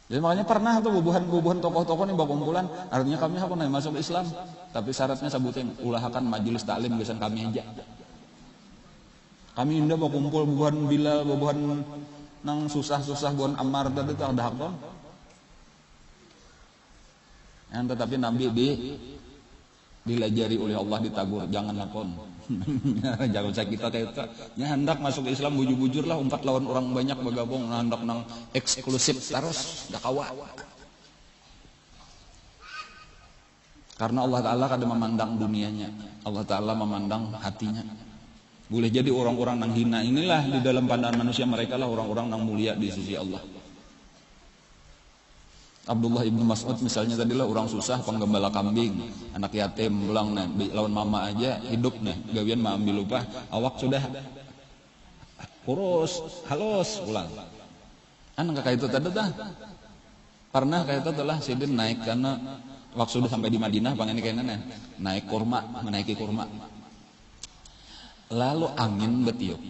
Jadi makanya pernah tuh bubuhan tokoh-tokoh nih berkumpulan. Artinya kami hakun masuk Islam, tapi syaratnya sebutin ulahakan majelis taklim biasa kami aja. Kami indah mau kumpul bubuhan Bilal, bubuhan nang susah-susah bubuhan Ammar tadi tak ada hakon. Tetapi Nabi dilajari oleh Allah ditagur jangan lakon. Jangan usah kita kayak itu. Hendak masuk Islam bujur-bujur lah umpat lawan orang banyak bergabung hendak nang eksklusif terus dah kawa. Karena Allah Ta'ala kada memandang dunianya, Allah Ta'ala memandang hatinya. Boleh jadi orang-orang yang hina inilah di dalam pandangan manusia mereka lah orang-orang yang mulia di sisi Allah. Abdullah ibnu Mas'ud misalnya tadilah orang susah penggembala kambing, anak yatim pulang lawan mama aja hidup gawian mah ambil upah awak sudah kurus halus pulang. Kayak itu tadi pernah kayak itu telah sidin naik karena waktu sudah sampai di Madinah pengen kayaknya naik menaiki kurma. Lalu angin betiup.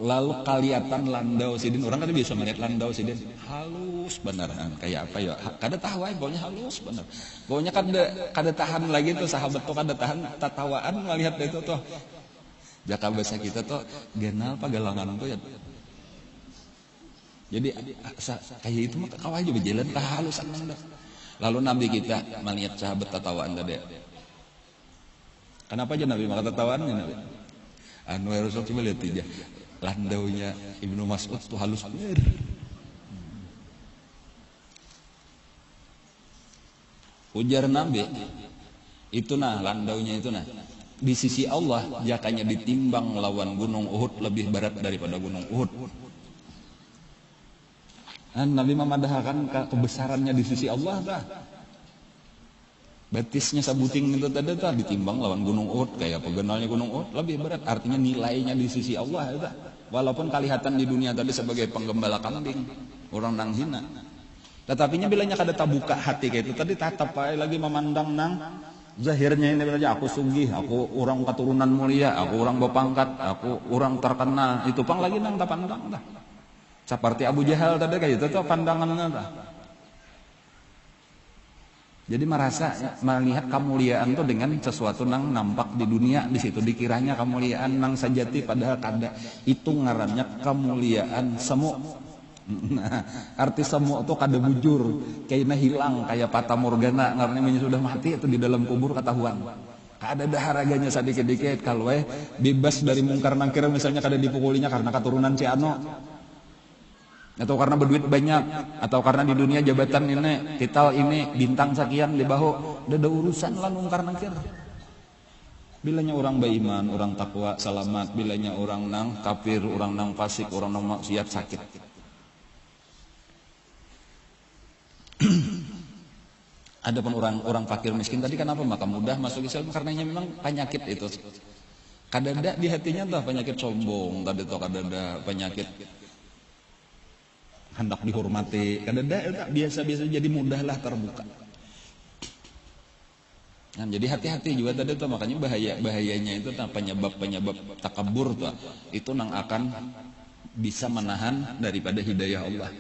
Lalu kelihatan landau sidin. Orang kan bisa melihat landau sidin. Halus bener. Kayak apa ya? Kada tahu aja pokoknya halus bener. Pokoknya kada tahan lagi tuh sahabat tuh kada tahan tatawaan melihat itu tuh. Jaka bahasa kita tuh genal pagalangan tuh ya. Jadi kayak itu mah kau aja berjalan kehalusan nang dah. Lalu Nabi kita melihat sahabat tatawaan tadi. Kenapa aja Nabi maka tatawaannya Nabi? Rasul coba lihat aja landaunya Ibnu Mas'ud tuh halus bener. Ujar Nabi itu landaunya itu di sisi Allah jakanya ditimbang lawan gunung Uhud lebih berat daripada gunung Uhud. Nabi memadahkan kebesarannya di sisi Allah dah. Betisnya sabuting itu tadi dah ditimbang lawan gunung Uhud, kayak pegenalnya gunung Uhud lebih berat. Artinya nilainya di sisi Allah dah. Walaupun kelihatan di dunia tadi sebagai penggembala kambing, orang nang hina. Tetapinya bilanya kada tabuka hati kayak itu tadi tatap lagi memandang nang zahirnya ini aja, aku sugih, aku orang keturunan mulia, aku orang berpangkat, aku orang terkenal. Itu pang lagi nang tak pandang dah. Seperti Abu Jahal tadi kayak itu tuh pandangannya dah. Jadi merasa melihat kemuliaan tuh dengan sesuatu nang nampak di dunia, di situ dikiranya kemuliaan nang sajati padahal kada. Itu ngarannya kemuliaan semu. Nah, arti semu itu kada bujur, kayaknya hilang kayak fata morgana, ngarannya sudah mati itu di dalam kubur ketahuan. Kada ada haraganya sedikit-dikit kalau bebas dari mungkar nakir, misalnya kada dipukulinya karena keturunan si Ano. Atau karena berduit banyak, atau karena di dunia jabatan ini, titel ini, bintang sekian di bahu, udah ada urusan lah mungkar nakir. Bilanya orang beriman, orang takwa, selamat. Bilanya orang nang kafir, orang nang fasik, orang nang maksiat sakit. Adapun orang fakir miskin tadi kenapa maka mudah masuk Islam karena memang penyakit itu. Kadada di hatinya tuh penyakit sombong, tadi tuh kadada penyakit hendak dihormati, kadada biasa-biasa jadi mudahlah terbuka. Nah, jadi hati-hati juga tadi tuh, makanya bahayanya itu penyebab takabur tuh itu nang akan bisa menahan daripada hidayah Allah.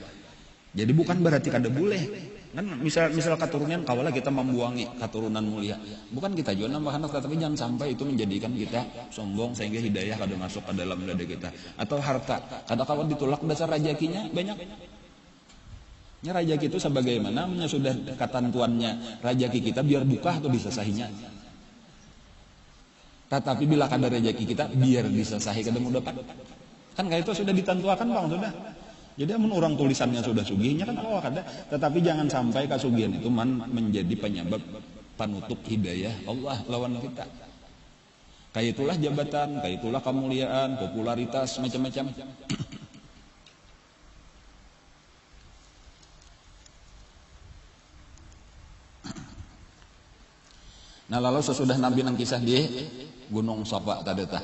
Jadi bukan berarti kada boleh kan, misal keturunan kawalah kita membuangi keturunan mulia, bukan kita juga nambah anak, tapi jangan sampai itu menjadikan kita sombong sehingga hidayah kada masuk ke dalam dada kita. Atau harta kada kawat ditolak dasar rajakinya banyak. Nya rajaki itu sebagaimana sudah ketentuannya rajaki kita biar buka atau disesahinya. Tetapi bila kada rajaki kita biar disesahi kada mau dapat. Kan kayak itu sudah ditentukan bang, sudah. Jadi amun orang tulisannya sudah sugihnya kan awak ada, tetapi jangan sampai kasugihan itu menjadi penyebab penutup hidayah Allah lawan kita. Kayak itulah jabatan, kayak itulah kemuliaan, popularitas macam-macam. Nah lalu sesudah Nabi nang kisah di Gunung Safa tadi tah.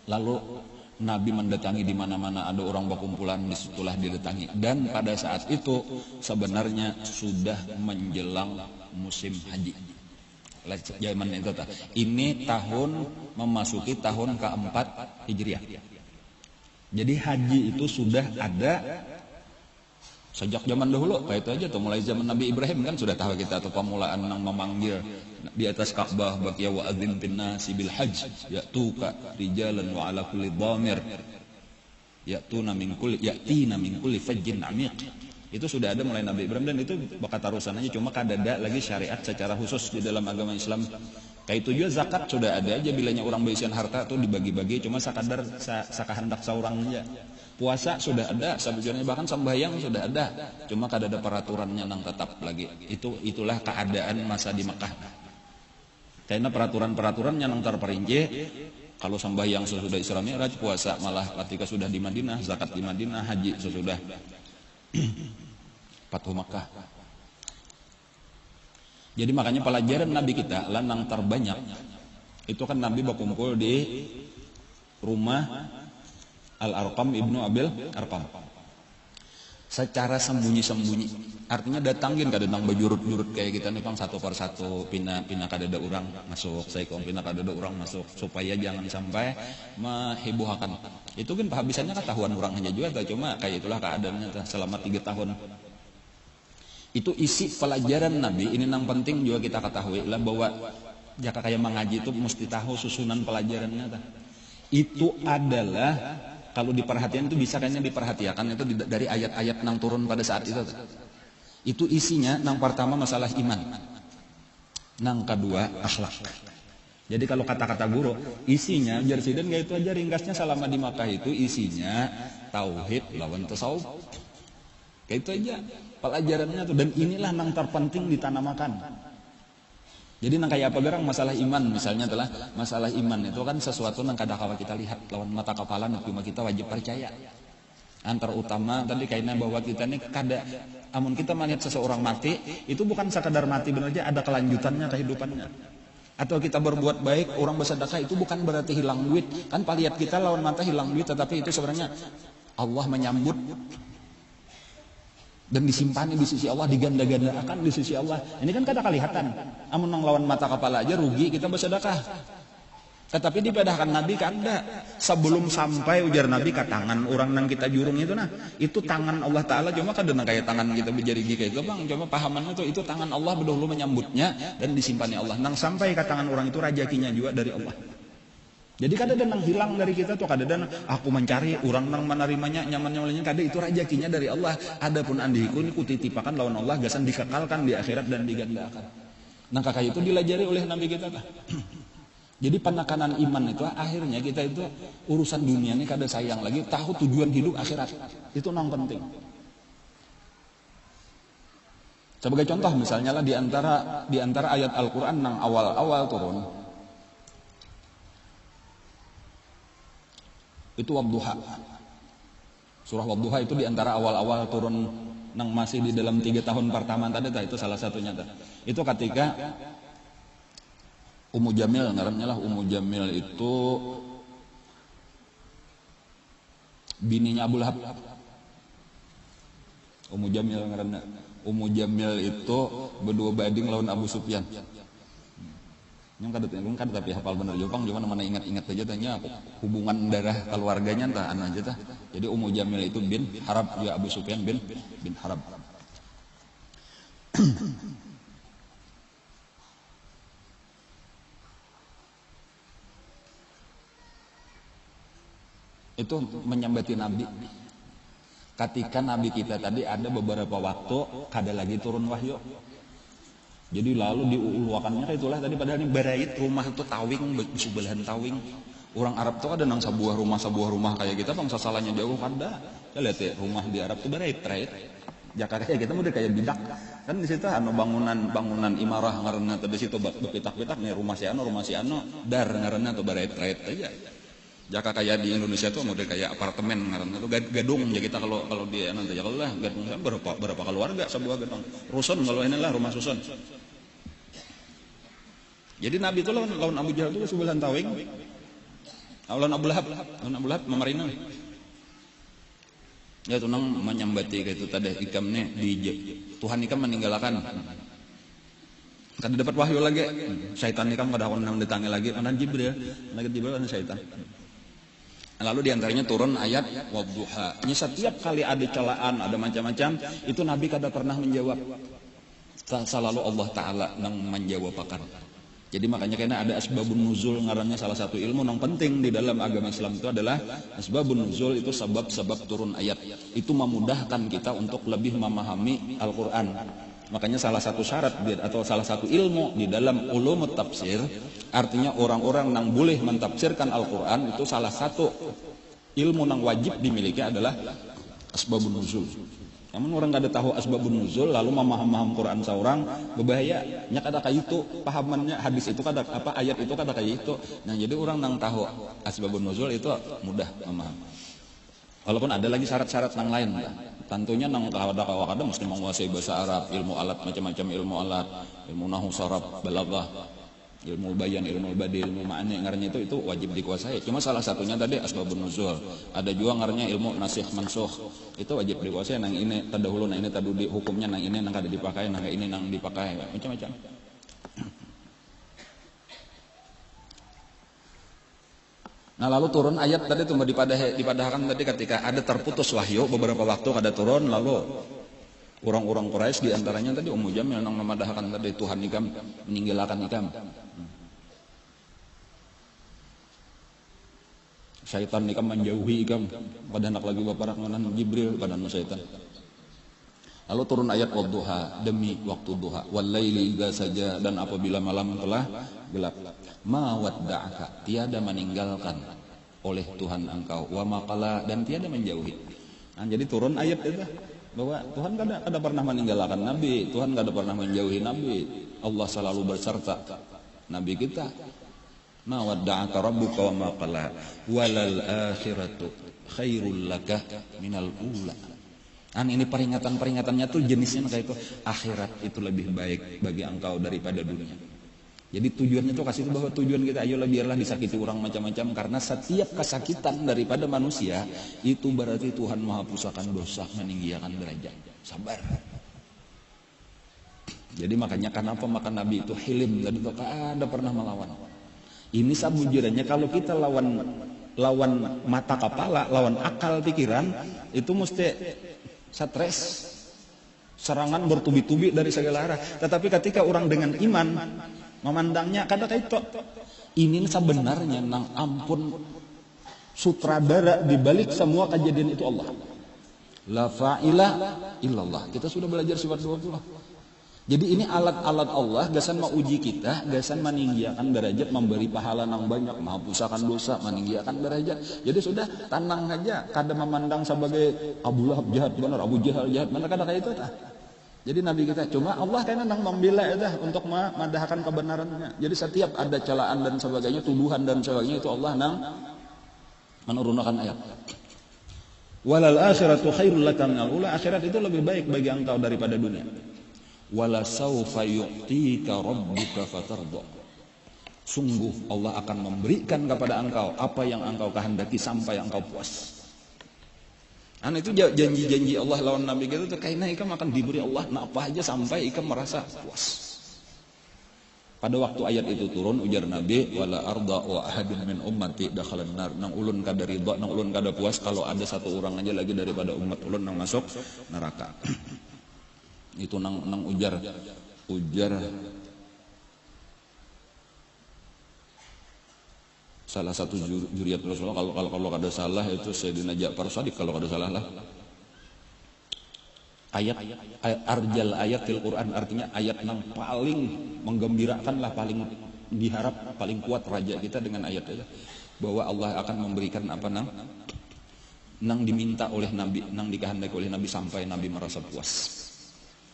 Lalu Nabi mendatangi di mana-mana ada orang berkumpulan, disitulah didatangi. Dan pada saat itu sebenarnya sudah menjelang musim haji. Zaman itu tah. Ini tahun memasuki tahun keempat Hijriah. Jadi haji itu sudah ada sejak zaman dahulu, kayak itu aja tuh, mulai zaman Nabi Ibrahim kan sudah tahu kita tuh pemulaan nang memanggil di atas Ka'bah baqiya wa adzim bin nasi bil hajj ya'tuka rijalan wa ala kulli dhamir yatina min kulli fajjin amiq. Itu sudah ada mulai Nabi Ibrahim, dan itu bakat tarusannya cuma kadada lagi syariat secara khusus di dalam agama Islam. Kayak itu juga zakat sudah ada aja, bilanya orang berisian harta tuh dibagi-bagi cuma sakadar sakahandak saurang aja. Puasa sudah ada, sebetulnya bahkan sembahyang sudah ada, cuma kada ada peraturannya nang tetap lagi. Itulah keadaan masa di Mekah. Karena peraturan-peraturannya nang terperinci. Kalau sembahyang sesudah Isra Mi'raj, puasa malah ketika sudah di Madinah, zakat di Madinah, haji sesudah Fathu Makkah. Jadi makanya pelajaran Nabi kita lanang terbanyak itu kan Nabi berkumpul di rumah Al-Arqam ibnu Abil Arqam secara sembunyi-sembunyi, artinya datangin kada nang bajurut-jurut kayak kita nih pang satu per satu pina kada ada orang masuk, saya pina kada ada orang masuk, supaya jangan sampai mehebohkan. Itu kan habisannya ketahuan orang aja juga, cuma kayak itulah keadaannya selama 3 tahun. Itu isi pelajaran Nabi ini nang penting juga kita ketahui lah, bahwa jika kayak mengaji itu mesti tahu susunan pelajarannya. Itu adalah kalau diperhatikan itu bisa kayaknya diperhatikan itu dari ayat-ayat nang turun pada saat itu. Itu isinya nang pertama masalah iman, nang kedua akhlak. Jadi kalau kata-kata guru isinya jersiden kayak itu aja ringkasnya selama di Makkah itu isinya tauhid lawan tasawuf. Kayak itu aja pelajarannya tuh, dan inilah nang terpenting ditanamakan. Jadi nang kayak apa gerang masalah iman misalnya telah masalah iman itu kan sesuatu nang kada kawa kita lihat lawan mata kepala cuma kita wajib percaya. Antar utama tadi kayaknya bahwa kita ini kada amun kita melihat seseorang mati itu bukan sekadar mati benar aja ada kelanjutannya kehidupannya. Atau kita berbuat baik orang bersedekah itu bukan berarti hilang duit. Kan palihat kita lawan mata hilang duit tetapi itu sebenarnya Allah menyambut dan disimpan di sisi Allah, diganda-gandakan di sisi Allah. Ini kan kada kelihatan. Amun nang lawan mata kepala aja rugi kita bersedekah. Tetapi dipedahkan Nabi kada. Sebelum sampai ujar Nabi ke tangan orang nang kita jurung itu nah, itu tangan Allah Taala cuma kada nang kayak tangan kita berjari kayak itu bang. Cuma pahaman itu tangan Allah berdahulu menyambutnya dan disimpannya Allah. Nang sampai ke tangan orang itu rajakinya juga dari Allah. Jadi kada ada nang hilang dari kita tuh kada ada aku mencari orang nang menerimanya nyaman-nyamannya kada itu rajakinya dari Allah. Adapun andiku ini kutitipakan lawan Allah gasan dikekalkan di akhirat dan digandakan. Nah kakak itu dilajari oleh Nabi kita kah? Jadi penekanan iman itu akhirnya kita itu urusan dunia ini kada sayang lagi tahu tujuan hidup akhirat itu nang penting. Sebagai contoh misalnya lah di antara ayat Al-Quran nang awal-awal turun itu Wadduha. Surah Wadduha itu diantara awal-awal turun nang masih di dalam 3 tahun pertama tadi itu salah satunya. Itu ketika Ummu Jamil, ngarannya lah Ummu Jamil itu bininya Abu Lahab. Ummu Jamil ngarannya. Ummu Jamil itu berdua banding lawan Abu Sufyan. Yang kada tapi hafal bener Jepang cuma mana ingat-ingat aja tanya hubungan darah keluarganya entah anu aja tah. Jadi Ummu Jamil itu bin Harab ya Abu Sufyan bin Harab. Itu menyambati Nabi. Ketika Nabi kita tadi ada beberapa waktu kada lagi turun wahyu. Jadi lalu diuluakannya itulah tadi padahal ini barait rumah itu tawing sebelahan tawing. Orang Arab tuh ada nang sebuah rumah kayak kita bangsa salahnya jauh kada. Kita lihat ya rumah di Arab tuh barait. Jakarta kayak kita udah kayak bidak. Kan di situ anu bangunan imarah ngaranna tadi situ bepitak-pitak nih rumah si anu dar ngaranna tuh barait aja. Jaka kayak di Indonesia tuh model kayak apartemen ngaranna tuh gedung ya kita kalau di nanti ya kalau lah gedung berapa keluarga sebuah gedung. Rusun kalau inilah rumah susun. Jadi Nabi itu lawan Abu Jahal itu sebelahan tawing. Lawan Abu Lahab memerina. Ya tunang menyambati kayak itu tadi ikamnya di Tuhan ikam meninggalkan. Kada dapat wahyu lagi. Syaitan ikam kada akan mendatangi lagi. Anan Jibril kan syaitan. Lalu diantaranya turun ayat Wadduha. Ini setiap kali ada celaan, ada macam-macam, itu Nabi kada pernah menjawab. Selalu Allah Ta'ala yang menjawab pakar. Jadi makanya kayaknya ada asbabun nuzul ngarannya salah satu ilmu yang penting di dalam agama Islam itu adalah asbabun nuzul itu sebab-sebab turun ayat. Itu memudahkan kita untuk lebih memahami Al-Quran. Makanya salah satu syarat atau salah satu ilmu di dalam ulumut tafsir, artinya orang-orang yang boleh mentafsirkan Al-Quran itu salah satu ilmu yang wajib dimiliki adalah asbabun nuzul. Namun orang kada tahu asbabun nuzul lalu memaham Quran seorang berbahaya. Nya kada kayak itu pahamannya hadis itu kada apa ayat itu kada kayak itu. Nah jadi orang yang tahu asbabun nuzul itu mudah memaham. Walaupun ada lagi syarat-syarat yang lain. Tentunya nang kada mesti menguasai bahasa Arab, ilmu alat macam-macam ilmu alat, ilmu nahwu saraf, balaghah, ilmu bayan, ilmu badi, ilmu ma'ani ngarannya itu wajib dikuasai. Cuma salah satunya tadi asbabun nuzul. Ada juga ngarannya ilmu nasikh mansukh. Itu wajib dikuasai nang ini terdahulu nang ini terdudi hukumnya nang ini nang kada dipakai, nang ini nang dipakai, macam-macam. Nah lalu turun ayat tadi itu dipadahkan tadi ketika ada terputus wahyu beberapa waktu kada turun lalu orang-orang Quraisy diantaranya tadi Ummu Jamil yang memadahkan tadi Tuhan ikam meninggalkan ikam. Syaitan ikam menjauhi ikam pada anak lagi baparak nganan Jibril pada syaitan. Lalu turun ayat Wadduha demi waktu duha wal laili idza saja dan apabila malam telah gelap. Ma wadda'aka tiada meninggalkan oleh Tuhan engkau wa maqala dan tiada menjauhi. Nah, jadi turun ayat itu bahwa Tuhan kada pernah meninggalkan Nabi, Tuhan kada pernah menjauhi Nabi. Allah selalu berserta nabi kita. Ma wadda'aka rabbuka wa ma qala walal akhiratu khairul laka minal ula. Ini peringatan-peringatannya tuh jenisnya kayak itu. Akhirat itu lebih baik bagi engkau daripada dunia. Jadi tujuannya tuh kasih itu bahwa tujuan kita ayolah biarlah disakiti orang macam-macam, karena setiap kesakitan daripada manusia itu berarti Tuhan Maha Pusaka dosa, meninggikan derajat. Sabar. Jadi makanya kenapa maka Nabi itu hilim tadi tuh ada pernah melawan. Ini sabujurnya kalau kita lawan mata kepala, lawan akal pikiran itu mesti stres, serangan bertubi-tubi dari segala arah. Tetapi ketika orang dengan iman memandangnya kada itu, ini sebenarnya nang ampun sutradara dibalik semua kejadian itu Allah. La fa'ila illallah. Kita sudah belajar sifat 20. Jadi ini alat-alat Allah gasan mau uji kita, gasan meninggikan derajat, memberi pahala nang banyak, menghapuskan dosa, meninggikan derajat. Jadi sudah tenang aja, kada memandang sebagai Abu Lahab jahat benar, Abu Jahal jahat benar, kada kayak itu tah. Jadi Nabi kita cuma Allah kayaknya nang membela itu untuk memadahkan kebenarannya. Jadi setiap ada celaan dan sebagainya, tuduhan dan sebagainya itu Allah nang menurunkan ayat. Walal akhiratu khairul laka minal ula. Akhirat itu lebih baik bagi engkau daripada dunia. Wala saufa yu'tika rabbuka fatardha. Sungguh Allah akan memberikan kepada engkau apa yang engkau kehendaki sampai engkau puas. Itu janji-janji Allah lawan Nabi kita tuh kayaknya ikam akan diberi Allah apa aja sampai ikam merasa puas. Pada waktu ayat itu turun ujar Nabi, wala arda wa ahadun min ummati dakhalan nar. Nang ulun kada ridha, nang ulun kada puas kalau ada satu orang aja lagi daripada umat ulun nang masuk neraka. Itu nang ujar salah satu juriyat Rasulullah, kalau kada salah itu Sayyidina Ja'far Shadiq kalau kada salah lah. Ayat arjal ayat til Quran, artinya ayat yang paling menggembirakan lah, paling diharap, paling kuat raja kita dengan ayat itu bahwa Allah akan memberikan apa nang diminta oleh Nabi, nang dikehendaki oleh Nabi sampai Nabi merasa puas.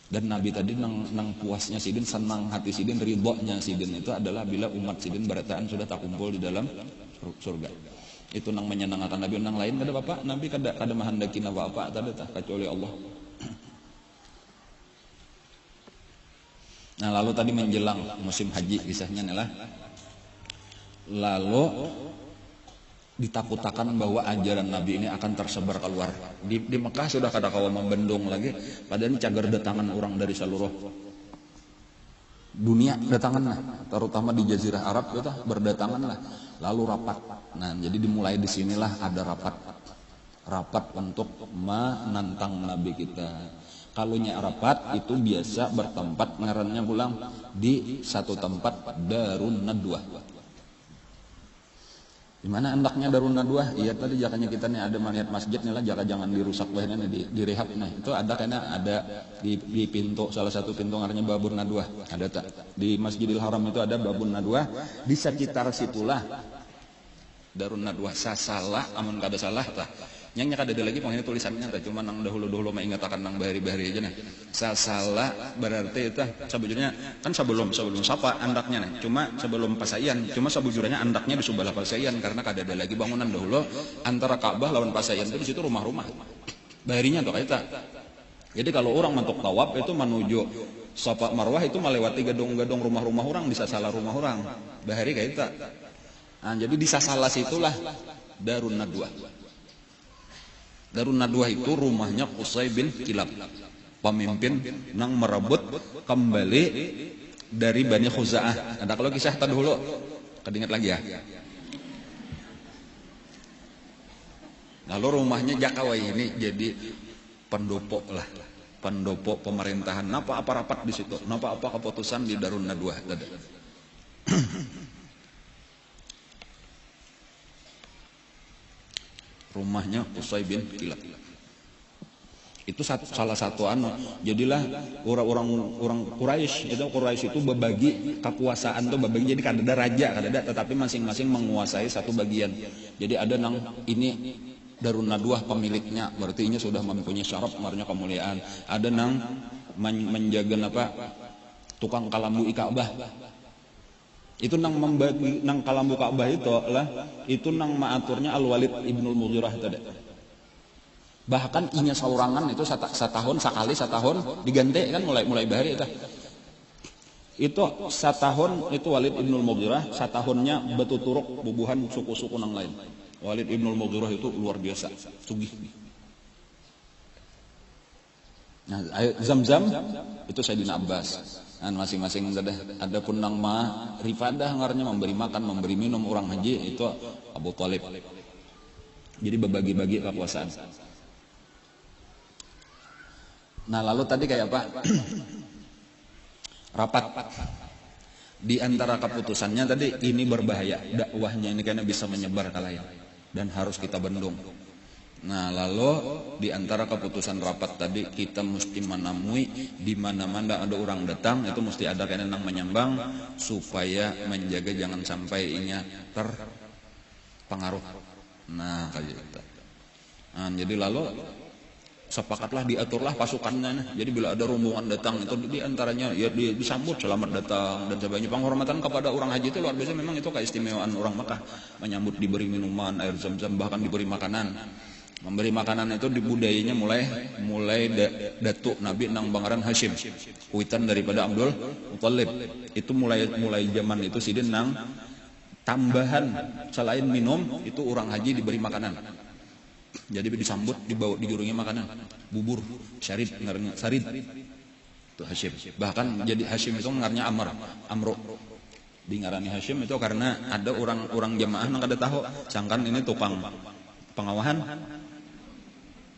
Dan Nabi tadi nang puasnya sidin, senang hati sidin, ridhonya sidin itu adalah bila umat sidin berataan sudah tak kumpul di dalam surga. Itu nang menyenangkan Nabi. Nang lain kada apa Nabi kada menghendaki apa tadi tak kecuali Allah. Nah lalu tadi menjelang musim haji kisahnya adalah lalu ditakutakan bahwa ajaran Nabi ini akan tersebar keluar di Mekah. Sudah kada kawa membendung lagi, padahal ini cagar datangan orang dari seluruh dunia datangan lah, terutama di Jazirah Arab itu berdatangan lah, lalu rapat. Nah jadi dimulai di sinilah ada rapat untuk menantang Nabi kita. Kalau rapat itu biasa bertempat ngarannya pulang di satu tempat Darun Nadwah. Di mana hendaknya Darun Nadwah? Iya tadi jakanya kita nih ada melihat masjid nih lah, jaka jangan dirusak bahnya nih direhab. Nah itu ada karena ada di pintu, salah satu pintu ngarannya Babun Nadwah. Ada tak? Di Masjidil Haram itu ada Babun Nadwah. Di sekitar situlah Darun Nadwah. Salah amun kada salah tah. Yang kada ada lagi pengen tulisannya tah, cuma nang dahulu mengingatakan nang bahari-bahari aja nih. Salah berarti itu sebujurnya kan sebelum sapa andaknya nih. Cuma sebelum Pasayan, cuma sebujurnya andaknya di sebelah Pasayan karena kada ada lagi bangunan dahulu antara Ka'bah lawan Pasayan itu di situ rumah-rumah. Baharinya tuh kayak tak. Jadi kalau orang mentok tawaf itu menuju Safa Marwah itu melewati gedung-gedung rumah-rumah orang, bisa salah rumah orang. Bahari kayak tak. Nah, jadi di sasalah situlah Darun Nadwah. Darun Nadwah itu rumahnya Qusay bin Kilab, pemimpin nang merebut kembali dari Bani Khuza'ah. Ada kalau kisah tadi dulu, kedingat lagi ya. Lalu rumahnya Jakawai ini jadi pendopo lah, pendopo pemerintahan. Napa apa rapat di situ? Napa apa keputusan di Darun Nadwah tadi? Rumahnya Qusay bin Kilab. Itu salah satu jadilah orang Quraisy itu berbagi kekuasaan tuh berbagi, jadi kada ada raja kada ada, tetapi masing-masing menguasai satu bagian. Jadi ada nang ini Darun Nadwah pemiliknya, berarti ini sudah mempunyai syaraf marnya kemuliaan. Ada nang menjaga tukang kalambu Ka'bah. Itu nang membagi nang kalambu Ka'bah itu nang maaturnya Al-Walid Ibnul Mughirah tadi. Bahkan inya saurangan itu setahun diganti kan mulai bahari itu. Itu setahun itu Walid Ibnul Mughirah, setahunnya betuturuk bubuhan suku-suku nang lain. Walid Ibnul Mughirah itu luar biasa, sugih. Nah, Zam-Zam itu Sayyidina Abbas. Nah, masing-masing ada pun nang rifadah ngarannya memberi makan, memberi minum orang haji itu Abu Thalib. Jadi berbagi-bagi kekuasaan. Nah, lalu tadi kayak apa? Rapat. Di antara keputusannya tadi ini berbahaya, dakwahnya ini karena bisa menyebar ke lain dan harus kita bendung. Nah, lalu di antara keputusan rapat tadi kita mesti menemui di mana-mana ada orang datang itu mesti ada kena nang menyambang supaya menjaga jangan sampai inya terpengaruh. Nah, kayak gitu. Nah, jadi lalu sepakatlah diaturlah pasukannya. Jadi bila ada rombongan datang itu di antaranya ya disambut selamat datang dan sebagainya. Penghormatan kepada orang haji itu luar biasa, memang itu keistimewaan orang Makkah. Menyambut, diberi minuman, air Zam-Zam, bahkan diberi makanan. Memberi makanan itu di budayanya mulai datuk Nabi nang Bangaran Hashim, kuitan daripada Abdul Muthalib. Itu mulai zaman itu sidin nang tambahan selain minum itu orang haji diberi makanan. Jadi disambut, dibawa digurungi makanan, bubur, syarid, ngarnya sarid. Itu Hashim. Bahkan jadi Hashim itu ngarnya Amro. Di ngarani Hashim itu karena ada orang jamaah nang kada tahu, sangkan ini tukang pengawahan.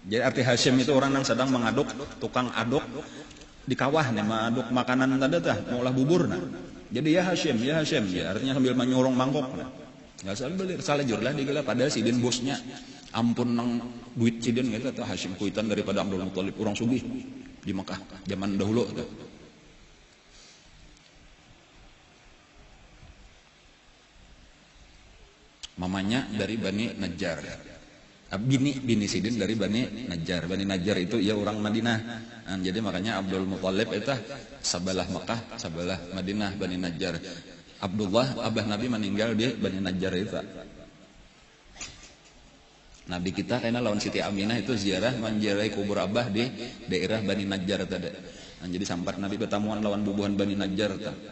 Jadi arti Hashim itu orang yang sedang mengaduk, tukang aduk di kawah nih, mengaduk makanan tadi tah, maulah bubur nah. Jadi ya Hashim, ya artinya sambil menyurung mangkok. Nah. Enggak salah jurlah digila pada sidin bosnya. Ampun nang duit sidin gitu tuh Hashim kuitan daripada Abdul Muthalib, orang sugih di Mekah zaman dahulu tuh. Mamanya dari Bani Najjar. Bini Sidin dari Bani Najjar. Bani Najjar itu ya orang Madinah. Nah, jadi makanya Abdul Muthalib itu sebelah Mekah, sebelah Madinah, Bani Najjar. Abdullah abah Nabi meninggal di Bani Najjar itu. Nabi kita karena lawan Siti Aminah itu ziarah menziarahi kubur abah di daerah Bani Najjar tadi. Nah, jadi sampai Nabi bertamuan lawan bubuhan Bani Najjar tadi.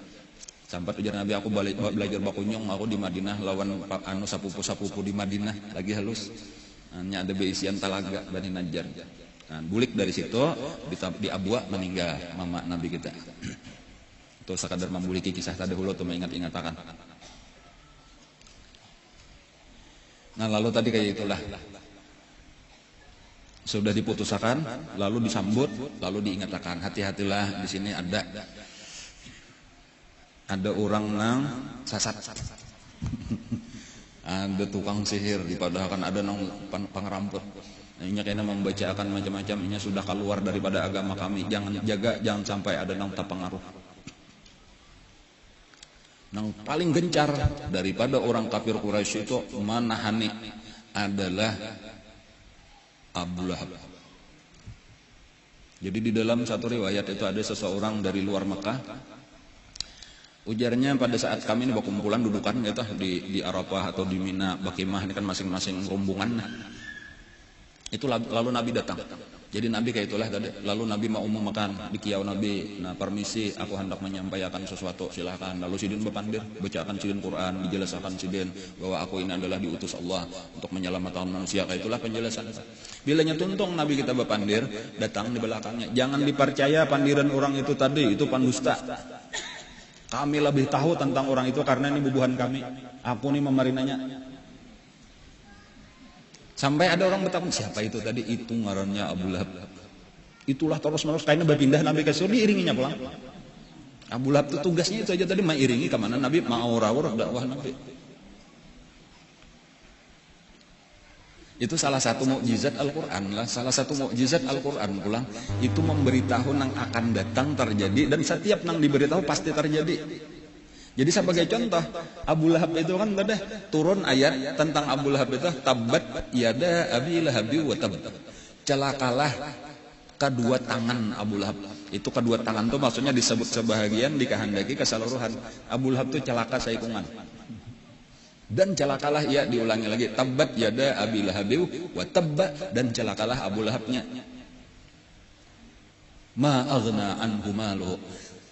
Sampai ujar Nabi, aku belajar bakunyong, aku di Madinah lawan sapupu-sapupu di Madinah lagi halus. Hanya ada beisian talaga Bani Najjar. Nah, bulik dari situ di Abwa meninggal mama Nabi kita. Itu sekadar membuliki kisah tadi dulu tuh mengingat-ingatakan. Nah, lalu tadi kayak itulah. Sudah diputuskan, lalu disambut, lalu diingatkan. Hati-hatilah di sini ada orang nang sasat. Ada tukang sihir, padahal kan ada nang pangeramput. Nah, ini kayaknya membacakan macam-macam, ini sudah keluar daripada agama kami. Jangan sampai ada nang terpengaruh. Nang paling gencar daripada orang kafir Quraisy itu manahani adalah Abu Lahab. Jadi di dalam satu riwayat itu ada seseorang dari luar Mekah. Ujarnya pada saat kami ini berkumpulan dudukan gitu di Arafah atau di Mina, Bakimah ini kan masing-masing rombongan. Itu lalu Nabi datang. Jadi Nabi kayak itulah tadi. Lalu Nabi mau makan di kiau Nabi. Nah, permisi, aku hendak menyampaikan sesuatu, silakan. Lalu sidin berpandir, bacakan sidin Quran, dijelaskan sidin bahwa aku ini adalah diutus Allah untuk menyelamatkan manusia. Kayak itulah penjelasan. Bilanya tuntung Nabi kita berpandir, datang di belakangnya. Jangan dipercaya pandiran orang itu tadi, itu pandusta. Kami lebih tahu tentang orang itu karena ini bubuhan kami. Aku nih memarinanya. Sampai ada orang bertanya, siapa itu tadi? Itu ngarannya Abu Lahab. Itulah terus-menerus kayaknya berpindah Nabi ke surga, diiringinya pulang. Abu Lahab itu tugasnya itu aja tadi, mengiringi kemana Nabi, ma'aurawur dakwah Nabi. Itu salah satu mukjizat Al-Quran lah. Salah satu mukjizat Al-Quran pulang itu memberitahu nang akan datang terjadi, dan setiap nang diberitahu pasti terjadi. Jadi sebagai contoh, Abu Lahab itu kan udah turun ayat tentang Abu Lahab itu, tabat yada abi lahabi wa tab. Celakalah kedua tangan Abu Lahab. Itu kedua tangan tuh maksudnya disebut sebahagian dikehendaki keseluruhan. Abu Lahab tuh celaka saikungan. Dan celakalah ia, diulangi lagi, tabbat yada Abi Lahabiw wa tabba, dan celakalah Abu Lahabnya. Ma aghna anhu maluhu,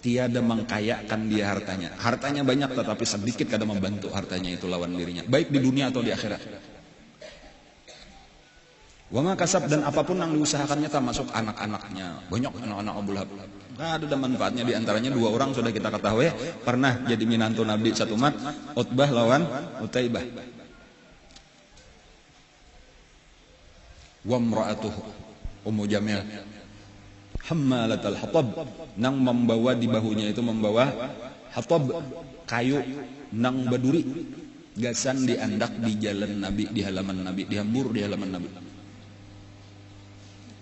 tiada mengkayakan dia hartanya. Hartanya banyak tetapi sedikit kada membantu hartanya itu lawan dirinya, baik di dunia atau di akhirat. Wa ma kasab, dan apapun yang diusahakannya termasuk anak-anaknya. Banyak anak-anak Abu Lahab. Nah, ada manfaatnya, di antaranya dua orang sudah kita ketahui pernah jadi minantu Nabi satu mat, Utbah lawan Utaibah. Wa imra'atuhu Ummu Jamil hammalatal hatab, nang membawa di bahunya itu membawa hatab, kayu nang baduri, gasan diandak di jalan Nabi, di halaman Nabi, dihambur di halaman Nabi.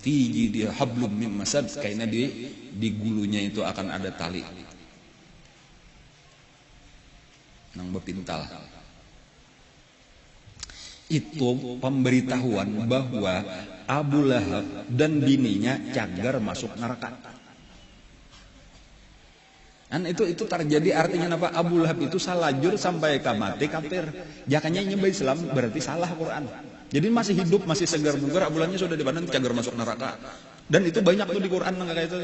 Fiji dia hablum mim masad, karena di gulunya itu akan ada tali nang bepintal. Itu pemberitahuan bahwa Abu Lahab dan bininya cagar masuk neraka. Dan itu terjadi, artinya apa? Abu Lahab itu salajur sampai mati kafir. Jakanya nyembah Islam berarti salah Quran. Jadi masih hidup, masih segar bugar, Abu Lahabnya sudah dibanding cagar masuk neraka. Dan itu banyak tuh di Quran kayak itu.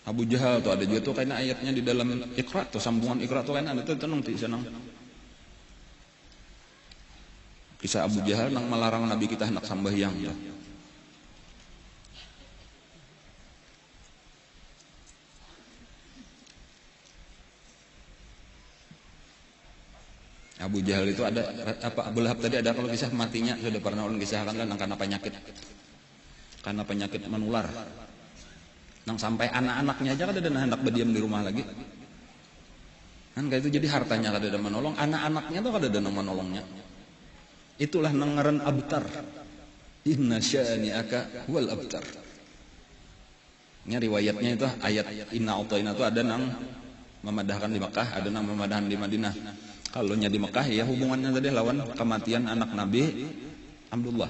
Abu Jahal tuh ada juga tuh kayaknya ayatnya di dalam Iqra tuh, sambungan Iqra tuh kayaknya ada tuh tenang di sana. Kisah Abu Jahal nang melarang Nabi kita hendak sambahyang ya. Abu Jahal itu ada apa, Abu Lahab tadi ada kalau kisah matinya sudah pernah ulun kisahkan kan karena penyakit. Karena penyakit menular. Nang sampai anak-anaknya aja kada ada hendak berdiam di rumah lagi. Kan kayak itu, jadi hartanya kada ada menolong, anak-anaknya tuh kada ada menolongnya. Itulah nang ngaran abtar. Inna syani'aka wal abtar. Ini riwayatnya itu ayat inna a'tayna itu ada nang memadahkan di Mekah, ada nang memadahkan di Madinah. Kalau nya di Mekah ya hubungannya tadi lawan kematian anak Nabi Abdullah.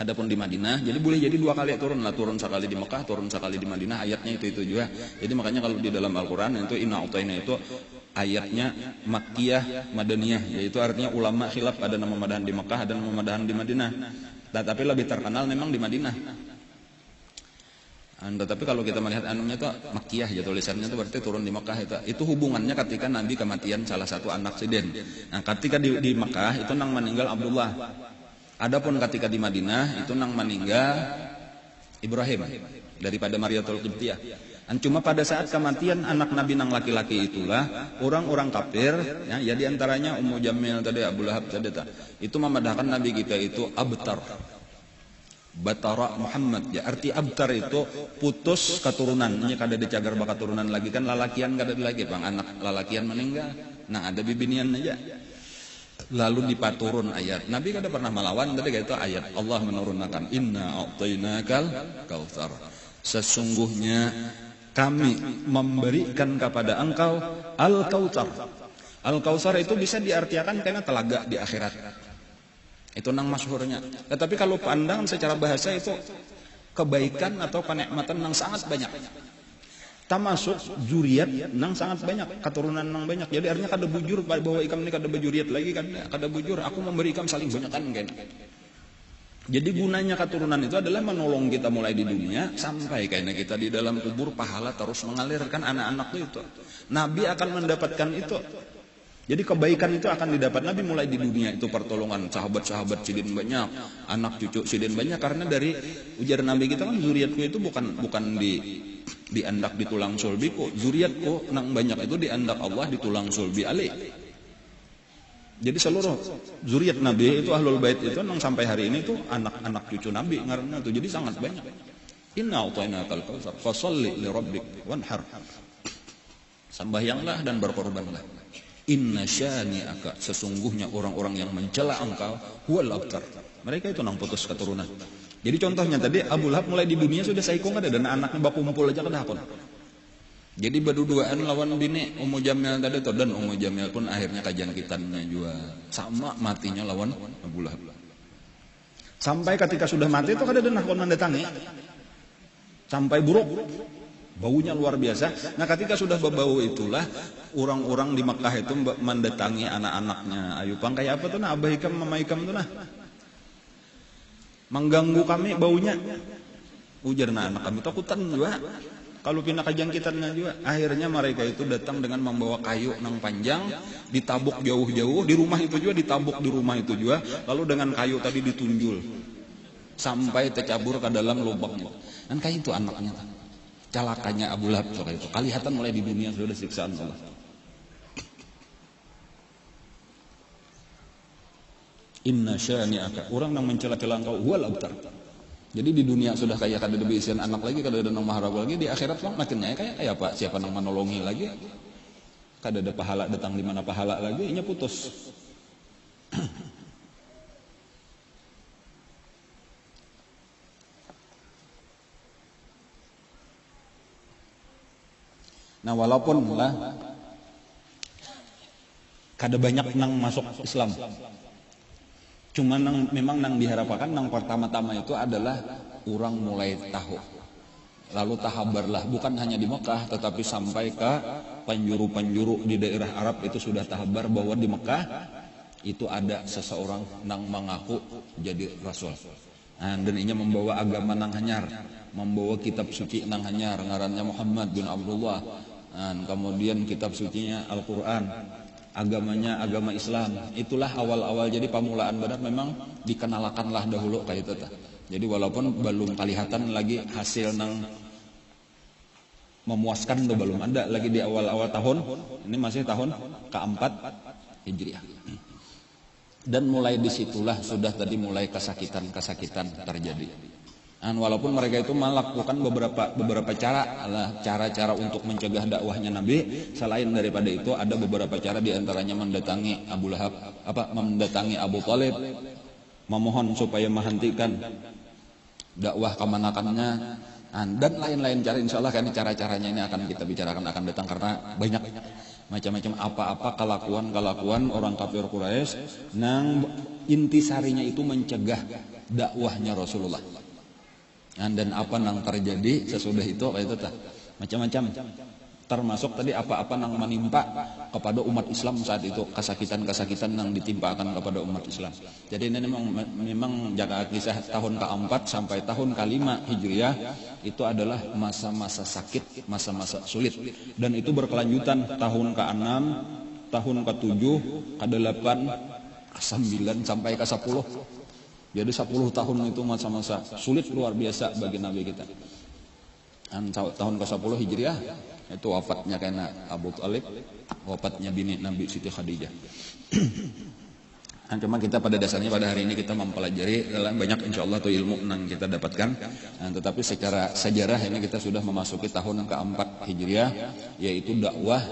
Adapun di Madinah, jadi boleh jadi dua kali turun lah, turun sekali di Mekah, turun sekali di Madinah, ayatnya itu juga. Jadi makanya kalau di dalam Al-Quran itu inna a'tayna itu ayatnya Makkiyah, Madaniyah, yaitu artinya ulama khilaf, ada nama madahan di Mekah, ada nama madahan di Madinah. Tapi lebih terkenal memang di Madinah. Tetapi kalau kita melihat anunya itu Makkiyah, ya tulisannya itu berarti turun di Mekah. Itu hubungannya ketika Nabi kematian salah satu anak siden. Nah, ketika di Mekah itu nang meninggal Abdullah. Adapun ketika di Madinah itu nang meninggal Ibrahim daripada Mariyatul Qibtiyah. Cuma pada saat kematian anak Nabi nang laki-laki itulah orang-orang kafir ya diantaranya Ummu Jamil tadi, Abu Lahab tadi itu memadahkan Nabi kita itu abtar. Batara Muhammad ya, arti abtar itu putus keturunan. Ini kada dicagar baka turunan lagi kan, lalakian kada ada lagi bang, anak lalakian meninggal. Nah ada bibinian aja. Lalu dipaturun ayat. Nabi kada pernah melawan, tadi kayak itu ayat Allah menurunkan inna a'tainakal kautsar. Sesungguhnya kami memberikan kepada engkau al-kautsar. Al-kautsar itu bisa diartikan karena telaga di akhirat. Itu nang masyhurnya. Tetapi kalau pandangan secara bahasa itu kebaikan atau kenikmatan nang sangat banyak. Termasuk zuriat nang sangat banyak, keturunan nang banyak. Jadi artinya kada bujur bahwa ikam ini kada bejuriat lagi kan, kada bujur. Aku memberi ikam saling banyak kan. Jadi gunanya keturunan itu adalah menolong kita mulai di dunia sampai kayaknya kita di dalam kubur, pahala terus mengalirkan anak-anak itu. Nabi akan mendapatkan itu. Jadi kebaikan itu akan didapat Nabi mulai di dunia itu, pertolongan sahabat-sahabat sidin banyak, anak cucu sidin banyak, karena dari ujar Nabi kita kan zuriatku itu bukan diandak di tulang sulbiku, zuriatku nang banyak itu diandak Allah di tulang sulbi Ali. Jadi seluruh zuriat Nabi itu ahlul bait itu nang sampai hari ini tuh anak-anak cucu Nabi ngaranna tuh, jadi sangat banyak. Inna a'tainakal kautsar fasholli li rabbik wanhar. Sembahyanglah dan berkorbanlah. Inna syani'aka, sesungguhnya orang-orang yang mencela engkau huwal abtar. Mereka itu nang putus keturunan. Jadi contohnya tadi Abu Lahab mulai di dunia sudah saikung ada, dan anaknya baku kumpul aja kada hakon. Jadi berduaan lawan bini Ummu Jamil tadi tuh, dan Ummu Jamil pun akhirnya kajangkitannya juga sama matinya lawan Abu Lahab. Sampai ketika sudah mati itu kada denah kon mendatangi. Sampai buruk. Baunya luar biasa. Nah ketika sudah berbau itulah orang-orang di Mekah itu mendatangi anak-anaknya. Ayo pang kayak apa tuh nah, Abah Hikam, Mama Hikam tuh nah. Mengganggu kami baunya. Ujar nah anak kami takutan juga. Kalau pindah kajangkitannya juga. Akhirnya mereka itu datang dengan membawa kayu nang panjang, ditabuk jauh-jauh, di rumah itu juga ditabuk di rumah itu juga, lalu dengan kayu tadi ditunjul sampai tercabur ke dalam lubangnya. Dan kayak itu anaknya. Celakanya Abu Lahab soal itu. Kelihatan mulai di dunia sudah siksaan Allah. Inna syani'aka, orang yang mencela-cela engkau huwal abtar. Jadi di dunia sudah kayak kada ada isian anak lagi, kada ada nang maharap lagi, di akhirat lah makinnya kayak apa? Siapa nang menolongi lagi? Kada ada pahala datang di mana pahala lagi, inya putus. Nah walaupun lah kada banyak nang masuk Islam, cuma memang nang diharapkan nang pertama-tama itu adalah orang mulai tahu, lalu tahabarlah, bukan hanya di Mekah tetapi sampai ke penjuru-penjuru di daerah Arab itu sudah tahabar bahwa di Mekah itu ada seseorang nang mengaku jadi Rasul. Dan ini membawa agama nang hanyar, membawa kitab suci nang hanyar, ngarannya Muhammad bin Abdullah. Dan kemudian kitab sucinya Al-Quran, agamanya agama Islam. Itulah awal-awal, jadi pamulaan benar memang dikenalkanlah dahulu kayak itu. Jadi walaupun belum kelihatan lagi hasil nang memuaskan tuh, belum ada lagi di awal-awal tahun. Ini masih tahun keempat Hijriah. Dan mulai disitulah sudah tadi mulai kesakitan terjadi. Dan walaupun mereka itu melakukan beberapa cara untuk mencegah dakwahnya Nabi, selain daripada itu ada beberapa cara, diantaranya mendatangi Abu Lahab, mendatangi Abu Thalib, memohon supaya menghentikan dakwah kemanakannya, dan lain-lain cara. Insya Allah kan cara-caranya ini akan kita bicarakan, akan datang, karena banyak macam-macam apa-apa kelakuan orang kafir Quraisy nang intisarinya itu mencegah dakwahnya Rasulullah. Dan apa nang terjadi sesudah itu kayak itu macam-macam, termasuk tadi apa-apa nang menimpa kepada umat Islam saat itu, kesakitan nang ditimpakan kepada umat Islam. Jadi ini memang jaga kisah tahun ke-4 sampai tahun ke-5 Hijriah itu adalah masa-masa sakit, masa-masa sulit, dan itu berkelanjutan tahun ke-6, tahun ke-7, ke-8, ke-9 sampai ke-10. Jadi 10 tahun itu masa-masa sulit luar biasa bagi Nabi kita. Dan tahun ke-10 Hijriah itu wafatnya karena Abu Thalib, wafatnya bini Nabi Siti Khadijah. Cuma kita pada dasarnya pada hari ini kita mempelajari dalam banyak insya Allah tuh ilmu yang kita dapatkan. Tetapi secara sejarah ini kita sudah memasuki tahun ke-4 Hijriah, yaitu dakwah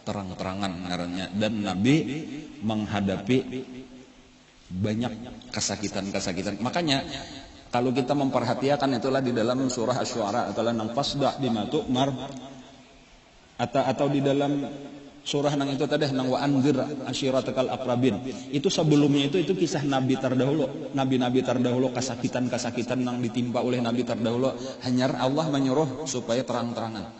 terang-terangan ngarannya, dan Nabi menghadapi banyak kesakitan. Makanya kalau kita memperhatikan itulah di dalam surah Asy-Syu'ara atau nang fasda bima tu'mar, atau di dalam surah nang itu tadi nang wa anzir asyiratakal aqrabin. Itu sebelumnya itu kisah nabi terdahulu, nabi-nabi terdahulu, kesakitan nang ditimpa oleh nabi terdahulu, hanya Allah menyuruh supaya terang-terangan.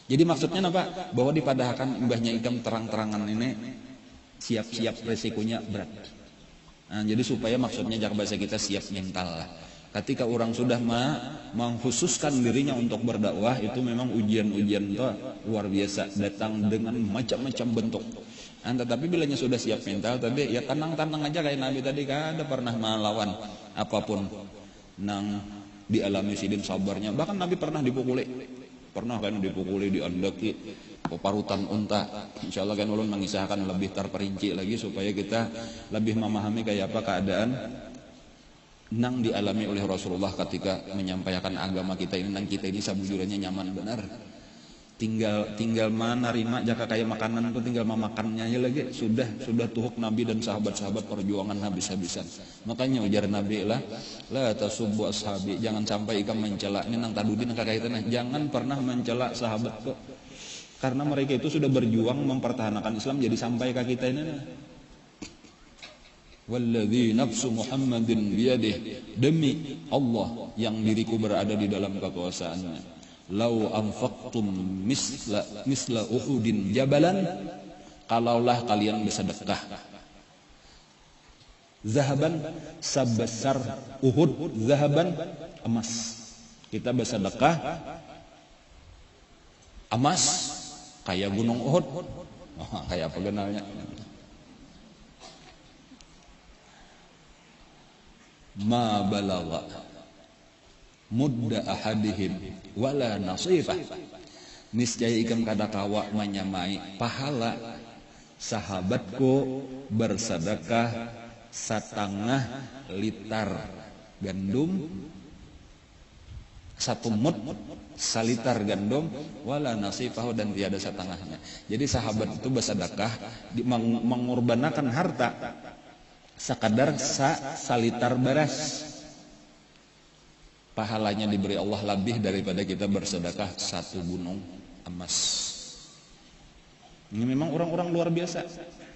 Jadi maksudnya apa? Bahwa dipadahkan imbahnya ikam terang-terangan ini siap-siap resikonya berat. Jadi supaya maksudnya jak bahasa kita siap mental lah. Ketika orang sudah mengkhususkan dirinya untuk berdakwah, itu memang ujian-ujian itu luar biasa, datang dengan macam-macam bentuk. Tetapi bilanya sudah siap mental tadi, ya tenang-tenang aja kayak Nabi tadi, kan ada pernah melawan apapun nang dialami sidin sabarnya. Bahkan Nabi pernah dipukuli, diandaki parutan unta. Insya Allah kan ulun mengisahkan lebih terperinci lagi supaya kita lebih memahami kayak apa keadaan nang dialami oleh Rasulullah ketika menyampaikan agama kita ini. Nang kita ini sabujurnya nyaman benar. tinggal mana rima jaka kayak makanan tuh tinggal memakannya aja lagi sudah tuhuk Nabi dan sahabat-sahabat perjuangan habis-habisan. Makanya ujar Nabi lah la tasubbu ashabi, jangan sampai ikam mencela ini nang tadudin kakaitannya, jangan pernah mencela sahabat kok, karena mereka itu sudah berjuang mempertahankan Islam, jadi sampai ke kita ini. Walladzi nafsu Muhammadin biyadihi, demi Allah yang diriku berada di dalam kekuasaannya, lau anfaqtum misla Uhudin jabalan, kalaulah kalian bersedekah zahaban sebesar Uhud, zahaban emas, kita bersedekah emas kayak gunung Uhud. Kayak apa kenalnya, ma balagha mudda ahadihim wala nasifah, niscaya ikam kada kawa menyamai pahala sahabatku bersedekah setengah liter gandum, satu mud salitar gandum, wala nasifah, dan tiada setengahnya. Jadi sahabat itu bersedekah mengorbankan harta sekadar salitar beras, pahalanya diberi Allah lebih daripada kita bersedekah satu gunung emas. Ini memang orang-orang luar biasa.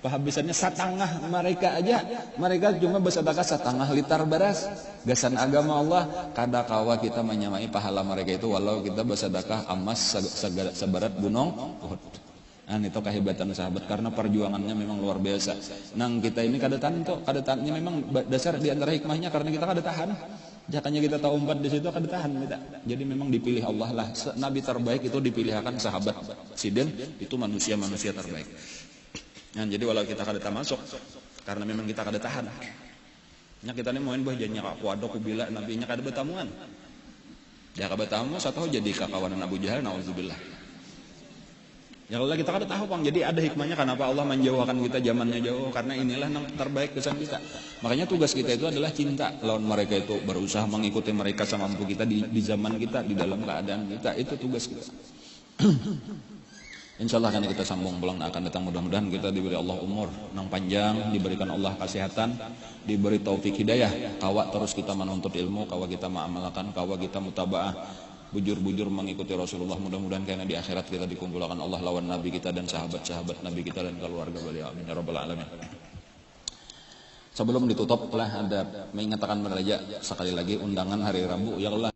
Kehabisannya setengah mereka cuma bersedekah setengah liter beras. Gasan agama Allah, kada kawa kita menyamai pahala mereka itu walau kita bersedekah emas seberat gunung Uhud. Nah, itu kehebatan sahabat karena perjuangannya memang luar biasa. Nang kita ini kada tahan ini memang dasar di antara hikmahnya karena kita kada tahan. Jakanya kita tahu umpat di situ kada tahan kita. Jadi memang dipilih Allah lah. Nabi terbaik itu dipilihkan sahabat sidin itu manusia terbaik. Nah, jadi walau kita kada masuk karena memang kita kada tahan. Nya kita ini main bahjanya aku ada ku bila nabinya kada betamuan. Ya kada betamu satu jadi kakawanan Abu Jahal, nauzubillah. Ya Allah kita kada tahu Bang. Jadi ada hikmahnya kenapa Allah menjauhkan kita zamannya jauh, karena inilah yang terbaik kesan kita. Makanya tugas kita itu adalah cinta lawan mereka, itu berusaha mengikuti mereka semampu kita di zaman kita, di dalam keadaan kita, itu tugas kita. Insyaallah akan kita sambung pulang akan datang, mudah-mudahan kita diberi Allah umur nang panjang, diberikan Allah kesehatan, diberi taufik hidayah, kawa terus kita menuntut ilmu, kawa kita mengamalkan, kawa kita mutabaah, bujur-bujur mengikuti Rasulullah. Mudah-mudahan karena di akhirat kita dikumpulkan Allah lawan Nabi kita dan sahabat-sahabat Nabi kita dan keluarga beliau. Amin ya rabbal alamin. Sebelum ditutup lah ada mengatakan saja sekali lagi undangan hari Rabu ya Allah.